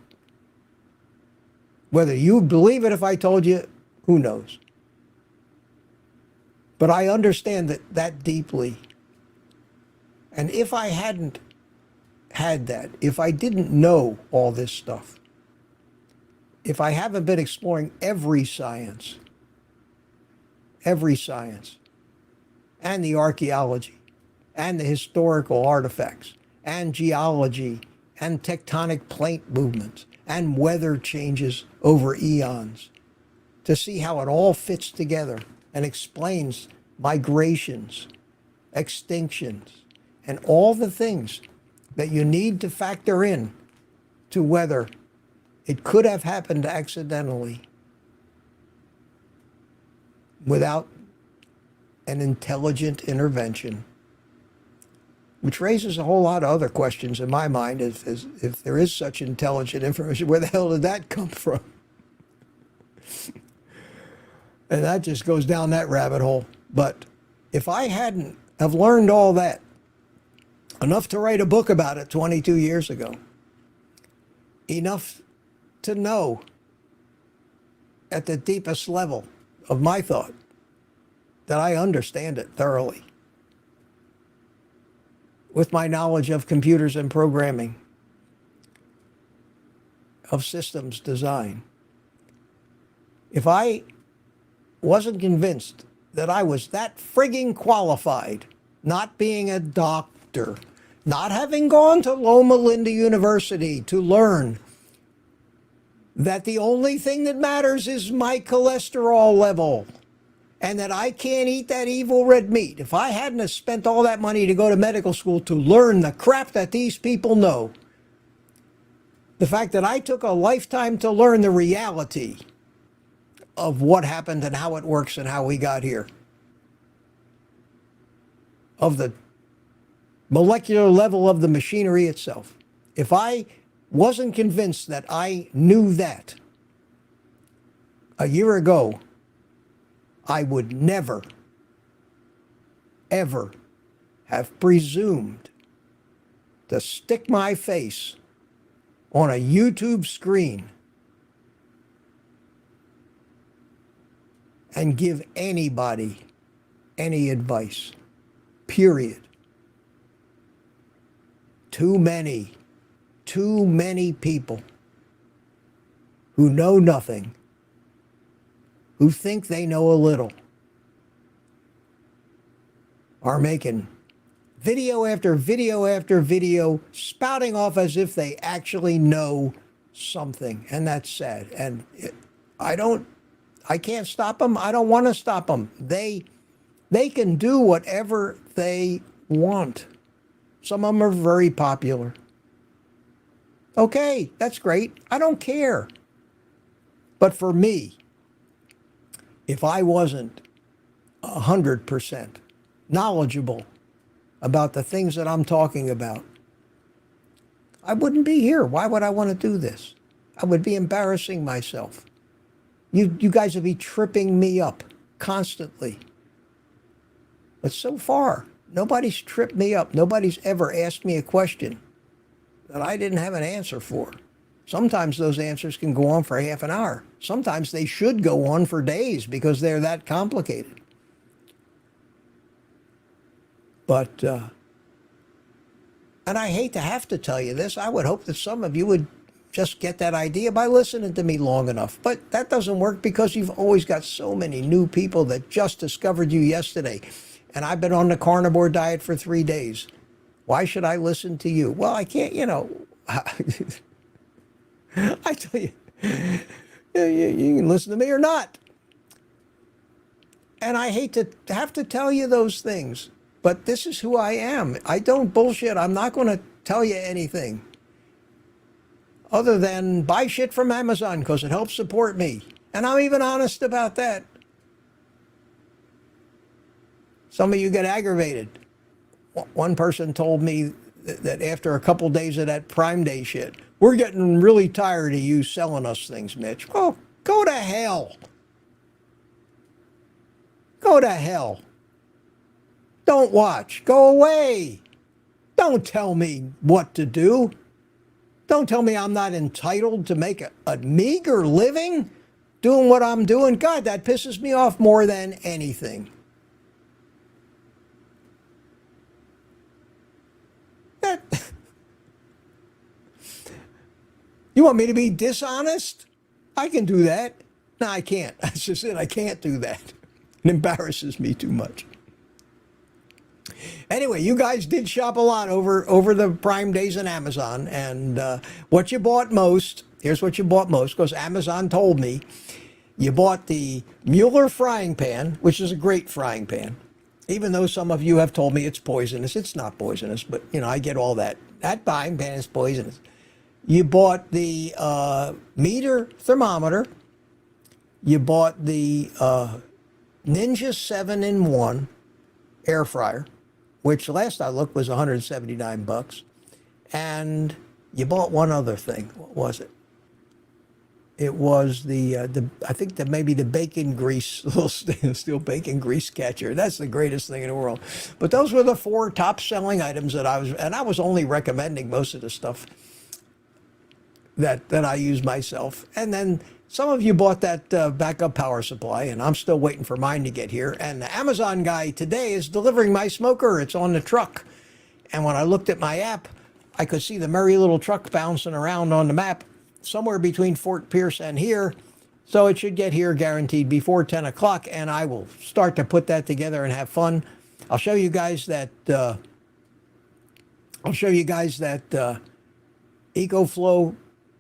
[SPEAKER 1] Whether you believe it if I told you, who knows? But I understand that deeply. And if I hadn't had that, if I didn't know all this stuff, if I haven't been exploring every science, and the archaeology, and the historical artifacts, and geology, and tectonic plate movements, and weather changes over eons, to see how it all fits together and explains migrations, extinctions, and all the things that you need to factor in to whether it could have happened accidentally without an intelligent intervention, which raises a whole lot of other questions in my mind. If there is such intelligent information, where the hell did that come from? And that just goes down that rabbit hole. But if I hadn't have learned all that, enough to write a book about it 22 years ago, enough to know at the deepest level of my thought that I understand it thoroughly, with my knowledge of computers and programming, of systems design, if I wasn't convinced that I was that frigging qualified, not being a doctor, not having gone to Loma Linda University to learn that the only thing that matters is my cholesterol level, and that I can't eat that evil red meat. If I hadn't have spent all that money to go to medical school to learn the crap that these people know, the fact that I took a lifetime to learn the reality of what happened and how it works and how we got here, of the molecular level of the machinery itself, if I wasn't convinced that I knew that a year ago, I would never, ever have presumed to stick my face on a YouTube screen and give anybody any advice, period. Too many people who know nothing, who think they know a little, are making video after video after video, spouting off as if they actually know something. And that's sad. And I can't stop them. I don't want to stop them. They can do whatever they want. Some of them are very popular. Okay, that's great. I don't care. But for me, if I wasn't 100% knowledgeable about the things that I'm talking about, I wouldn't be here. Why would I want to do this? I would be embarrassing myself. You guys would be tripping me up constantly. But so far, nobody's tripped me up. Nobody's ever asked me a question that I didn't have an answer for. Sometimes those answers can go on for half an hour. Sometimes they should go on for days because they're that complicated. But, and I hate to have to tell you this, I would hope that some of you would just get that idea by listening to me long enough. But that doesn't work because you've always got so many new people that just discovered you yesterday. And I've been on the carnivore diet for 3 days. Why should I listen to you? Well, I can't, I tell you, you can listen to me or not. And I hate to have to tell you those things, but this is who I am. I don't bullshit. I'm not going to tell you anything other than buy shit from Amazon because it helps support me. And I'm even honest about that. Some of you get aggravated. One person told me that after a couple days of that Prime Day shit, we're getting really tired of you selling us things, Mitch. Oh, go to hell. Go to hell. Don't watch. Go away. Don't tell me what to do. Don't tell me I'm not entitled to make a meager living doing what I'm doing. God, that pisses me off more than anything. You want me to be dishonest? I can do that. No, I can't. That's just it. I can't do that. It embarrasses me too much. Anyway, you guys did shop a lot over the Prime Days on Amazon. And what you bought most, here's what you bought most, because Amazon told me. You bought the Mueller frying pan, which is a great frying pan. Even though some of you have told me it's poisonous. It's not poisonous, but, I get all that. That frying pan is poisonous. You bought the meter thermometer. You bought the Ninja 7-in-1 air fryer, which last I looked was $179. And you bought one other thing. What was it? It was I think maybe the bacon grease, little stainless steel bacon grease catcher. That's the greatest thing in the world. But those were the 4 top selling items that I was only recommending most of the stuff that I use myself. And then some of you bought that backup power supply, and I'm still waiting for mine to get here. And the Amazon guy today is delivering my smoker. It's on the truck. And when I looked at my app, I could see the merry little truck bouncing around on the map somewhere between Fort Pierce and here. So it should get here guaranteed before 10 o'clock, and I will start to put that together and have fun. I'll show you guys that EcoFlow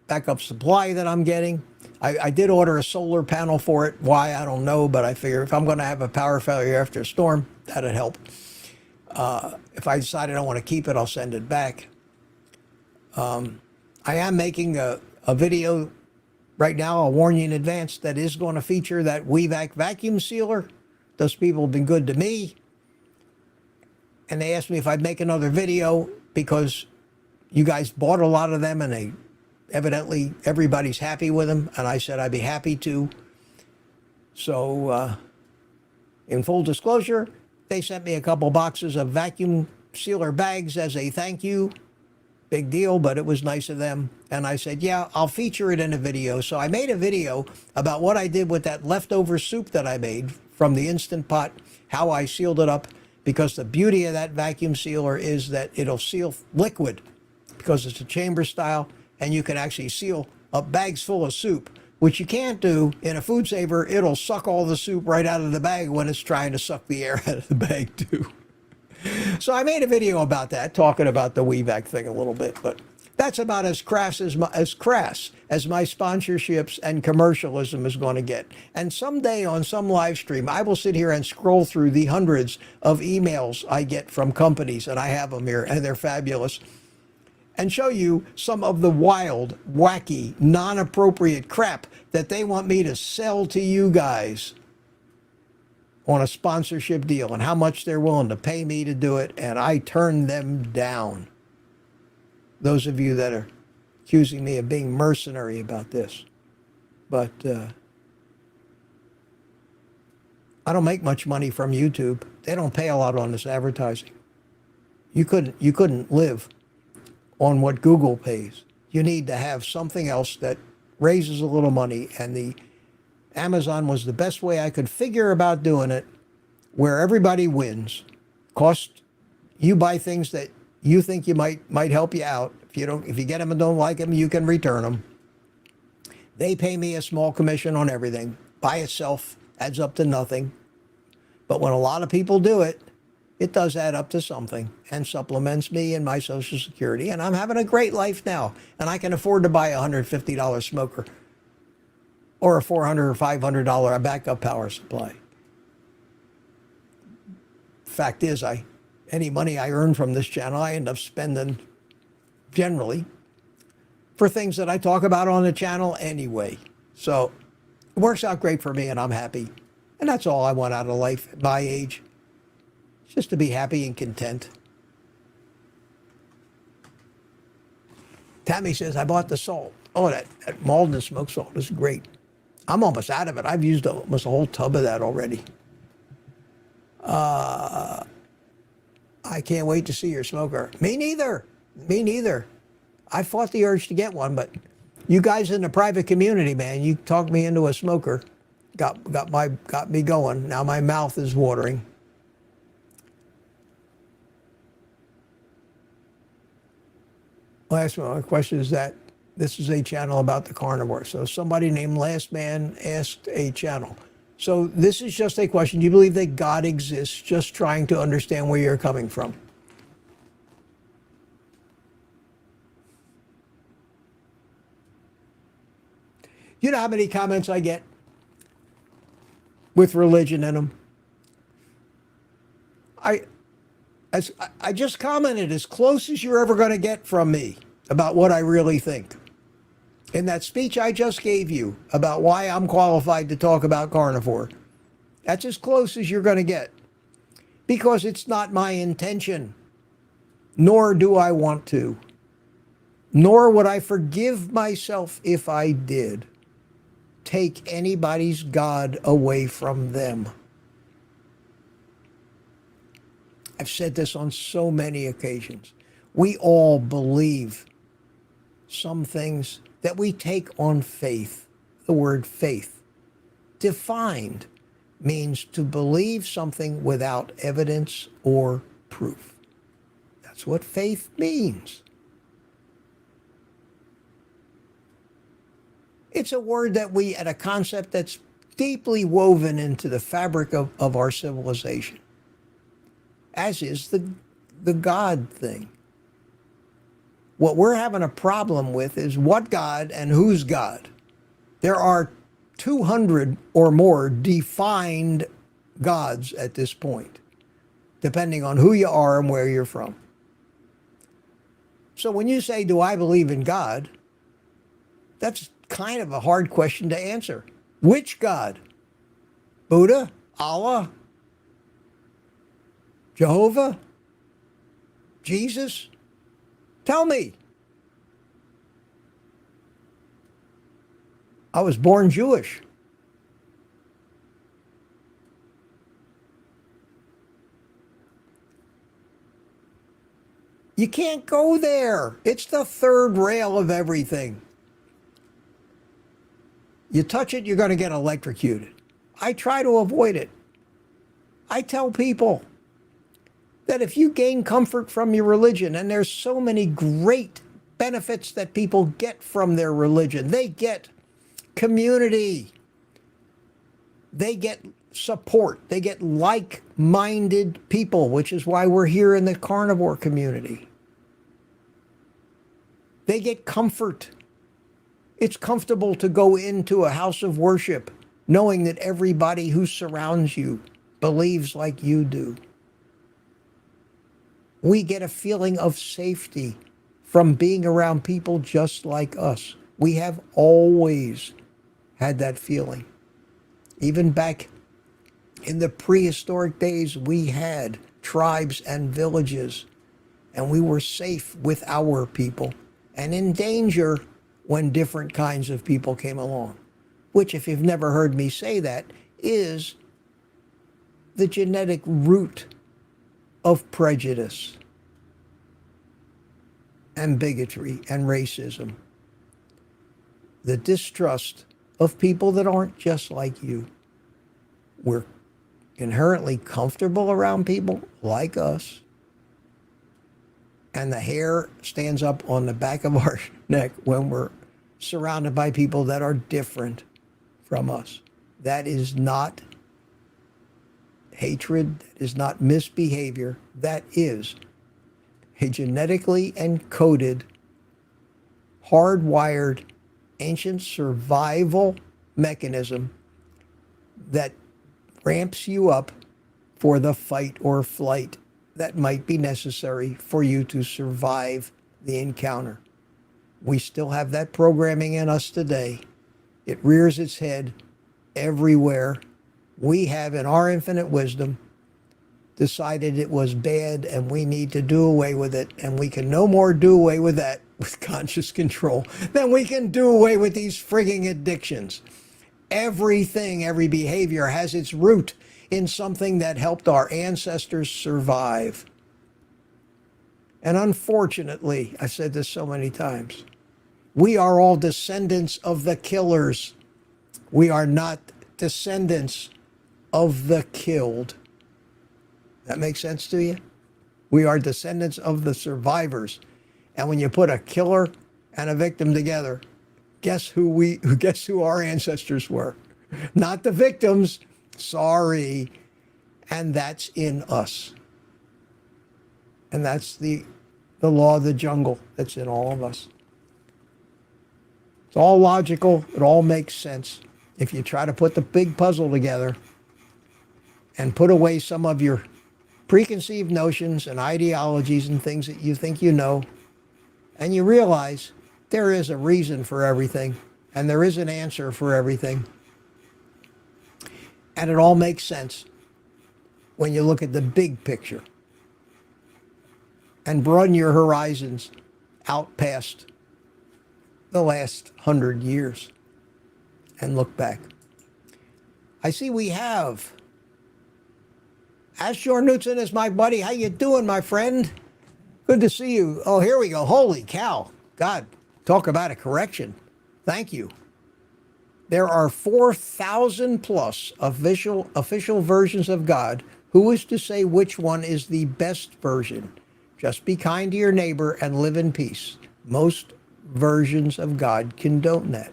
[SPEAKER 1] backup supply that I'm getting. I did order a solar panel for it. Why, I don't know, but I figure if I'm going to have a power failure after a storm, that'd help. If I decide I don't want to keep it, I'll send it back. I am making a video right now. I'll warn you in advance that is going to feature that WeVac vacuum sealer. Those people have been good to me. And they asked me if I'd make another video because you guys bought a lot of them and evidently everybody's happy with them. And I said I'd be happy to. So in full disclosure, they sent me a couple boxes of vacuum sealer bags as a thank you. Big deal, but it was nice of them. And I said, yeah, I'll feature it in a video. So I made a video about what I did with that leftover soup that I made from the Instant Pot, how I sealed it up, because the beauty of that vacuum sealer is that it'll seal liquid because it's a chamber style, and you can actually seal up bags full of soup, which you can't do in a food saver. It'll suck all the soup right out of the bag when it's trying to suck the air out of the bag too. So I made a video about that, talking about the WeVac thing a little bit, but that's about as crass as my sponsorships and commercialism is going to get. And someday on some live stream, I will sit here and scroll through the hundreds of emails I get from companies, and I have them here, and they're fabulous, and show you some of the wild, wacky, non-appropriate crap that they want me to sell to you guys on a sponsorship deal, and how much they're willing to pay me to do it, and I turn them down. Those of you that are accusing me of being mercenary about this. But I don't make much money from YouTube. They don't pay a lot on this advertising. You couldn't live on what Google pays. You need to have something else that raises a little money, and the Amazon was the best way I could figure about doing it, where everybody wins. You buy things that you think you might help you out. If you get them and don't like them, you can return them. They pay me a small commission on everything. By itself adds up to nothing. But when a lot of people do it, it does add up to something and supplements me and my Social Security. And I'm having a great life now. And I can afford to buy a $150 smoker or a $400 or $500 backup power supply. Fact is, any money I earn from this channel, I end up spending generally for things that I talk about on the channel anyway. So it works out great for me, and I'm happy. And that's all I want out of life at my age, just to be happy and content. Tammy says, I bought the salt. Oh, that Malden smoked salt is great. I'm almost out of it. I've used almost a whole tub of that already. I can't wait to see your smoker. Me neither. Me neither. I fought the urge to get one, but you guys in the private community, man, you talked me into a smoker. Got me going. Now my mouth is watering. Last question is that this is a channel about the carnivore. So somebody named Last Man asked a channel. So this is just a question. Do you believe that God exists? Just trying to understand where you're coming from. You know how many comments I get with religion in them? I just commented as close as you're ever going to get from me about what I really think. In that speech I just gave you about why I'm qualified to talk about carnivore, that's as close as you're going to get. Because it's not my intention, nor do I want to, nor would I forgive myself if I did take anybody's God away from them. I've said this on so many occasions. We all believe some things that we take on faith. The word faith, defined, means to believe something without evidence or proof. That's what faith means. It's a word that and a concept that's deeply woven into the fabric of our civilization, as is the God thing. What we're having a problem with is what God and who's God. There are 200 or more defined gods at this point, depending on who you are and where you're from. So when you say, do I believe in God? That's kind of a hard question to answer. Which God? Buddha? Allah? Jehovah? Jesus? Tell me. I was born Jewish. You can't go there. It's the third rail of everything. You touch it, you're going to get electrocuted. I try to avoid it. I tell people that if you gain comfort from your religion, and there's so many great benefits that people get from their religion. They get community. They get support. They get like-minded people, which is why we're here in the carnivore community. They get comfort. It's comfortable to go into a house of worship knowing that everybody who surrounds you believes like you do. We get a feeling of safety from being around people just like us. We have always had that feeling. Even back in the prehistoric days, we had tribes and villages, and we were safe with our people and in danger when different kinds of people came along, which, if you've never heard me say that, is the genetic root of prejudice and bigotry and racism. The distrust of people that aren't just like you. We're inherently comfortable around people like us, and the hair stands up on the back of our neck when we're surrounded by people that are different from us. That is not hatred, that is not misbehavior, that is a genetically encoded, hardwired, ancient survival mechanism that ramps you up for the fight or flight that might be necessary for you to survive the encounter. We still have that programming in us today. It rears its head everywhere. We have, in our infinite wisdom, decided it was bad and we need to do away with it, and we can no more do away with that with conscious control than we can do away with these frigging addictions. Everything, every behavior has its root in something that helped our ancestors survive. And unfortunately, I've said this so many times, we are all descendants of the killers. We are not descendants of the killed. That makes sense to you? We are descendants of the survivors. And when you put a killer and a victim together, guess who our ancestors were? Not the victims. Sorry. And that's in us. And that's the law of the jungle that's in all of us. It's all logical. It all makes sense. If you try to put the big puzzle together and put away some of your preconceived notions and ideologies and things that you think you know, and you realize there is a reason for everything, and there is an answer for everything, and it all makes sense when you look at the big picture and broaden your horizons out past the last 100 years and look back. I see we have Ashjor Knutson is my buddy. How you doing, my friend? Good to see you. Oh, here we go. Holy cow. God, talk about a correction. Thank you. There are 4,000 plus official versions of God. Who is to say which one is the best version? Just be kind to your neighbor and live in peace. Most versions of God condone that.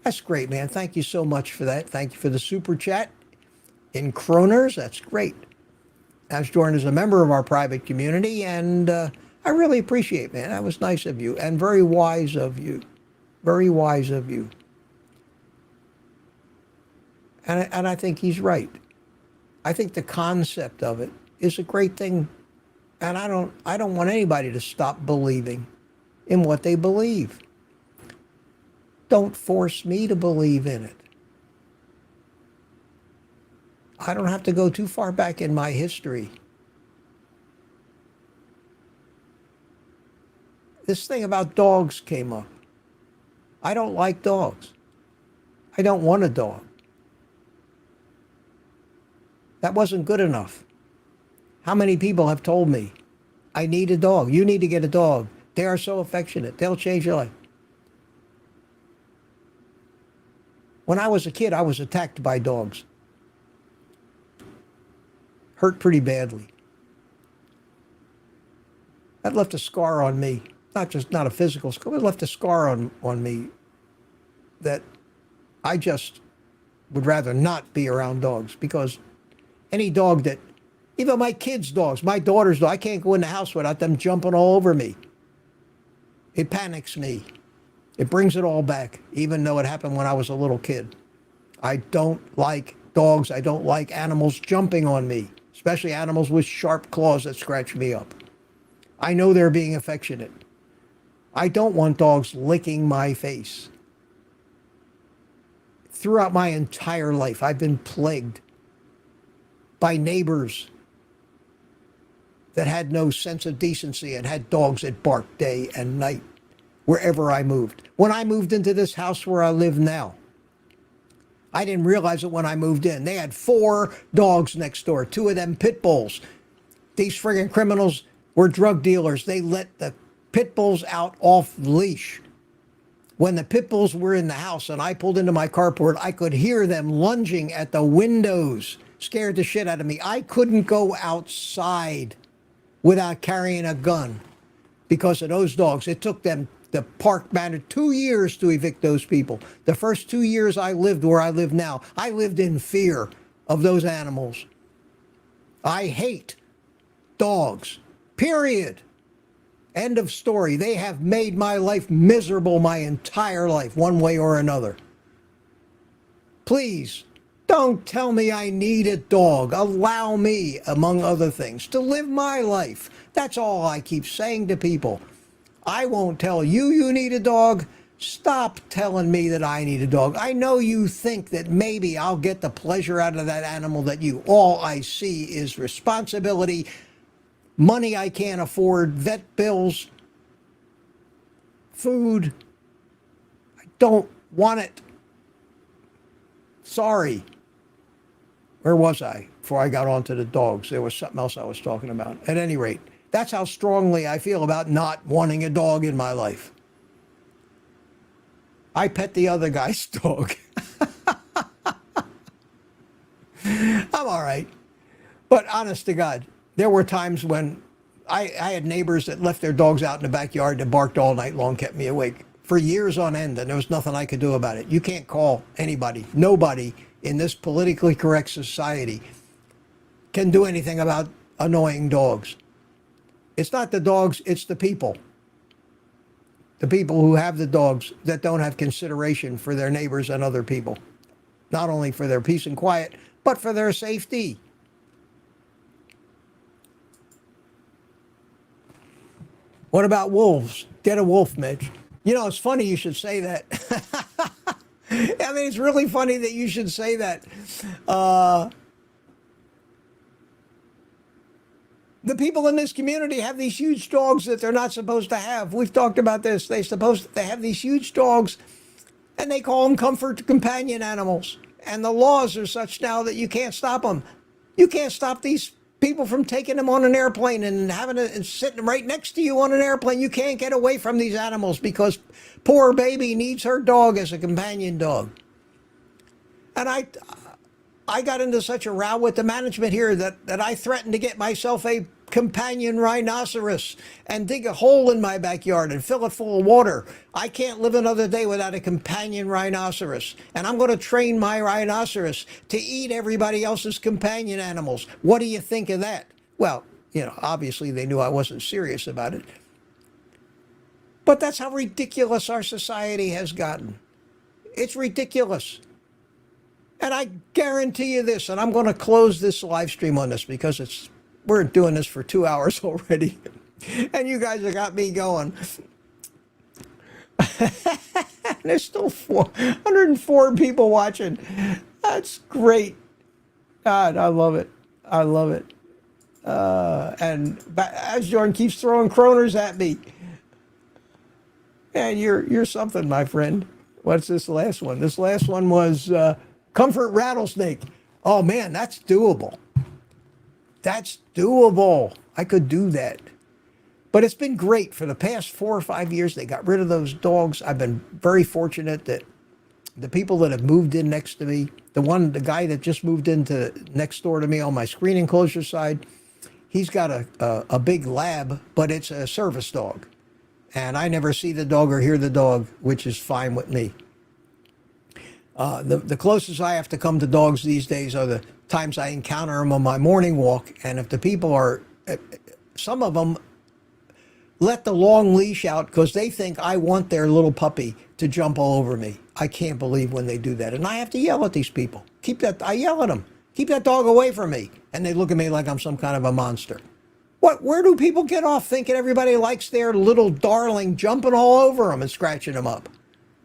[SPEAKER 1] That's great, man. Thank you so much for that. Thank you for the super chat in kroners. That's great. Ashjorn is a member of our private community, and I really appreciate, man. That was nice of you and very wise of you. Very wise of you. And I think he's right. I think the concept of it is a great thing, and I don't want anybody to stop believing in what they believe. Don't force me to believe in it. I don't have to go too far back in my history. This thing about dogs came up. I don't like dogs. I don't want a dog. That wasn't good enough. How many people have told me, I need a dog. You need to get a dog. They are so affectionate. They'll change your life. When I was a kid, I was attacked by dogs. Hurt pretty badly. That left a scar on me. Not a physical scar, but it left a scar on me that I just would rather not be around dogs, because any dog that, even my kids' dogs, my daughter's dog, I can't go in the house without them jumping all over me. It panics me. It brings it all back, even though it happened when I was a little kid. I don't like dogs. I don't like animals jumping on me, especially animals with sharp claws that scratch me up. I know they're being affectionate. I don't want dogs licking my face. Throughout my entire life, I've been plagued by neighbors that had no sense of decency and had dogs that barked day and night wherever I moved. When I moved into this house where I live now, I didn't realize it when I moved in. They had 4 dogs next door, 2 of them pit bulls. These friggin' criminals were drug dealers. They let the pit bulls out off leash. When the pit bulls were in the house and I pulled into my carport, I could hear them lunging at the windows. Scared the shit out of me. I couldn't go outside without carrying a gun because of those dogs. It took them, the park manager, 2 years to evict those people. The first 2 years I lived where I live now, I lived in fear of those animals. I hate dogs, period. End of story. They have made my life miserable my entire life, one way or another. Please, don't tell me I need a dog. Allow me, among other things, to live my life. That's all I keep saying to people. I won't tell you you need a dog. Stop telling me that I need a dog. I know you think that maybe I'll get the pleasure out of that animal that you. All I see is responsibility, money I can't afford, vet bills, food. I don't want it. Sorry. Where was I before I got onto the dogs? There was something else I was talking about. At any rate, that's how strongly I feel about not wanting a dog in my life. I pet the other guy's dog. I'm all right. But honest to God, there were times when I had neighbors that left their dogs out in the backyard that barked all night long, kept me awake for years on end, and there was nothing I could do about it. You can't call anybody, nobody in this politically correct society can do anything about annoying dogs. It's not the dogs, it's the people. The people who have the dogs that don't have consideration for their neighbors and other people. Not only for their peace and quiet, but for their safety. What about wolves? Get a wolf, Mitch. You know, it's funny you should say that. I mean, it's really funny that you should say that. The people in this community have these huge dogs that they're not supposed to have. We've talked about this. They have these huge dogs, and they call them comfort companion animals. And the laws are such now that you can't stop them. You can't stop these people from taking them on an airplane and having it and sitting right next to you on an airplane. You can't get away from these animals because poor baby needs her dog as a companion dog. And I got into such a row with the management here that I threatened to get myself a companion rhinoceros and dig a hole in my backyard and fill it full of water. I can't live another day without a companion rhinoceros. And I'm going to train my rhinoceros to eat everybody else's companion animals. What do you think of that? Well, you know, obviously they knew I wasn't serious about it. But that's how ridiculous our society has gotten. It's ridiculous. And I guarantee you this, and I'm going to close this live stream on this because we're doing this for 2 hours already. And you guys have got me going. There's still 104 people watching. That's great. God, I love it. I love it. And as Jordan keeps throwing kroners at me. And you're something, my friend. What's this last one? This last one was comfort rattlesnake. Oh man, that's doable. That's doable. I could do that. But it's been great for the past 4 or 5 years. They got rid of those dogs. I've been very fortunate that the people that have moved in next to me, the guy that just moved into next door to me on my screen enclosure side, he's got a big lab, but it's a service dog. And I never see the dog or hear the dog, which is fine with me. The closest I have to come to dogs these days are the times I encounter them on my morning walk. And if the people are, some of them let the long leash out because they think I want their little puppy to jump all over me. I can't believe when they do that. And I have to yell at these people. I yell at them. Keep that dog away from me. And they look at me like I'm some kind of a monster. Where do people get off thinking everybody likes their little darling jumping all over them and scratching them up?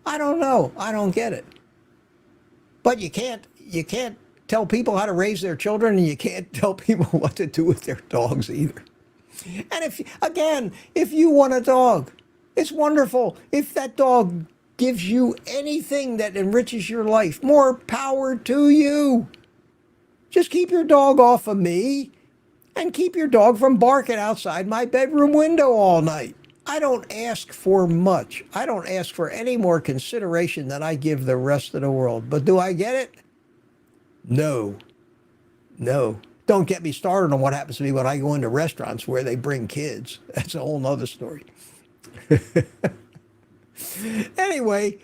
[SPEAKER 1] I don't know. I don't get it. But you can't tell people how to raise their children, and you can't tell people what to do with their dogs either. And if you want a dog, it's wonderful. If that dog gives you anything that enriches your life, more power to you. Just keep your dog off of me and keep your dog from barking outside my bedroom window all night. I don't ask for much. I don't ask for any more consideration than I give the rest of the world. But do I get it? No. No. Don't get me started on what happens to me when I go into restaurants where they bring kids. That's a whole nother story. Anyway,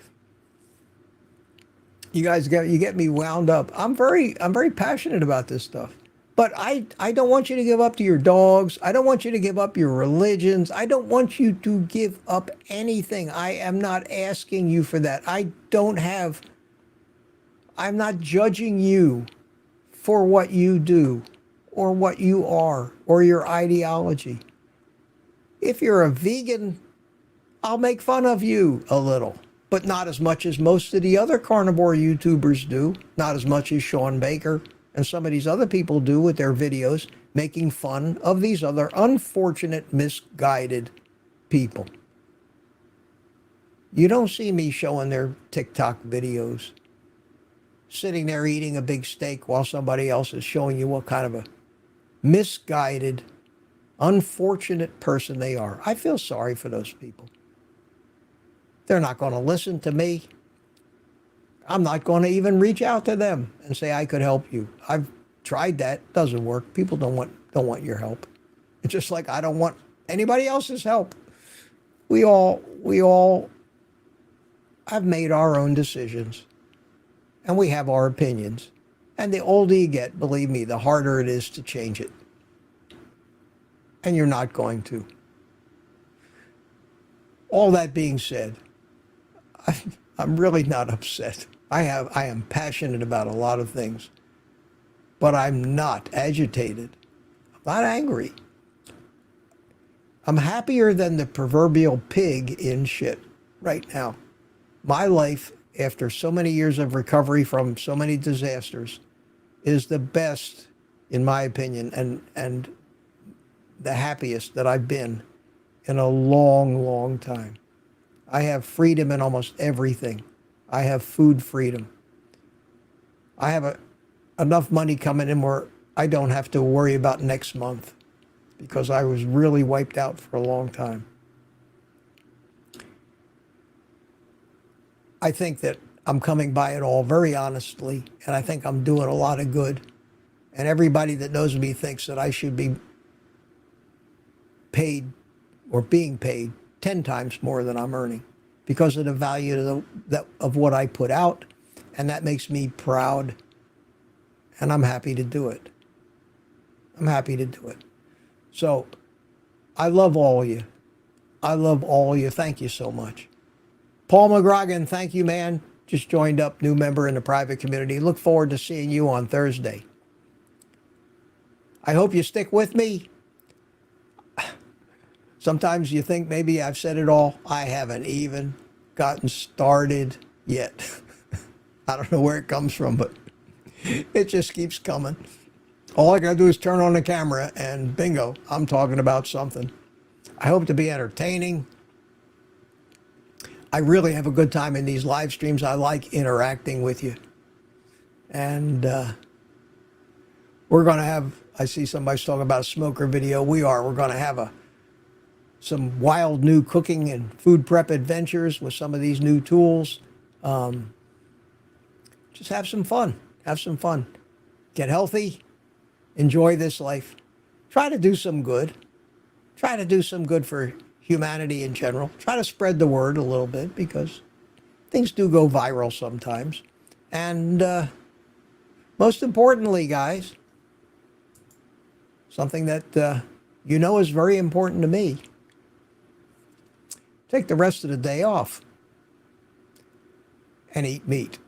[SPEAKER 1] you get me wound up. I'm very passionate about this stuff. But I don't want you to give up to your dogs. I don't want you to give up your religions. I don't want you to give up anything. I am not asking you for that. I'm not judging you for what you do or what you are or your ideology. If you're a vegan, I'll make fun of you a little, but not as much as most of the other carnivore YouTubers do, not as much as Sean Baker and some of these other people do with their videos, making fun of these other unfortunate, misguided people. You don't see me showing their TikTok videos, sitting there eating a big steak while somebody else is showing you what kind of a misguided, unfortunate person they are. I feel sorry for those people. They're not going to listen to me. I'm not going to even reach out to them and say I could help you. I've tried that. Doesn't work. People don't want your help. It's just like I don't want anybody else's help. We all have made our own decisions, and we have our opinions. And the older you get, believe me, the harder it is to change it. And you're not going to. All that being said, I'm really not upset. I am passionate about a lot of things, but I'm not agitated. I'm not angry. I'm happier than the proverbial pig in shit right now. My life, after so many years of recovery from so many disasters, is the best, in my opinion, and the happiest that I've been in a long, long time. I have freedom in almost everything. I have food freedom. I have enough money coming in where I don't have to worry about next month because I was really wiped out for a long time. I think that I'm coming by it all very honestly, and I think I'm doing a lot of good. And everybody that knows me thinks that I should be paid or being paid 10 times more than I'm earning because of the value of what I put out, and that makes me proud, and I'm happy to do it. I'm happy to do it. So I love all of you. I love all of you. Thank you so much. Paul McGrogan, thank you, man. Just joined up, new member in the private community. Look forward to seeing you on Thursday. I hope you stick with me. Sometimes you think maybe I've said it all. I haven't even gotten started yet. I don't know where it comes from, but it just keeps coming. All I gotta do is turn on the camera and bingo, I'm talking about something. I hope to be entertaining. I really have a good time in these live streams. I like interacting with you. And we're going to have, I see somebody's talking about a smoker video. We're going to have some wild new cooking and food prep adventures with some of these new tools. Just have some fun. Have some fun. Get healthy. Enjoy this life. Try to do some good. Try to do some good for humanity in general. Try to spread the word a little bit, because things do go viral sometimes. And most importantly, guys, something that you know is very important to me. Take the rest of the day off and eat meat.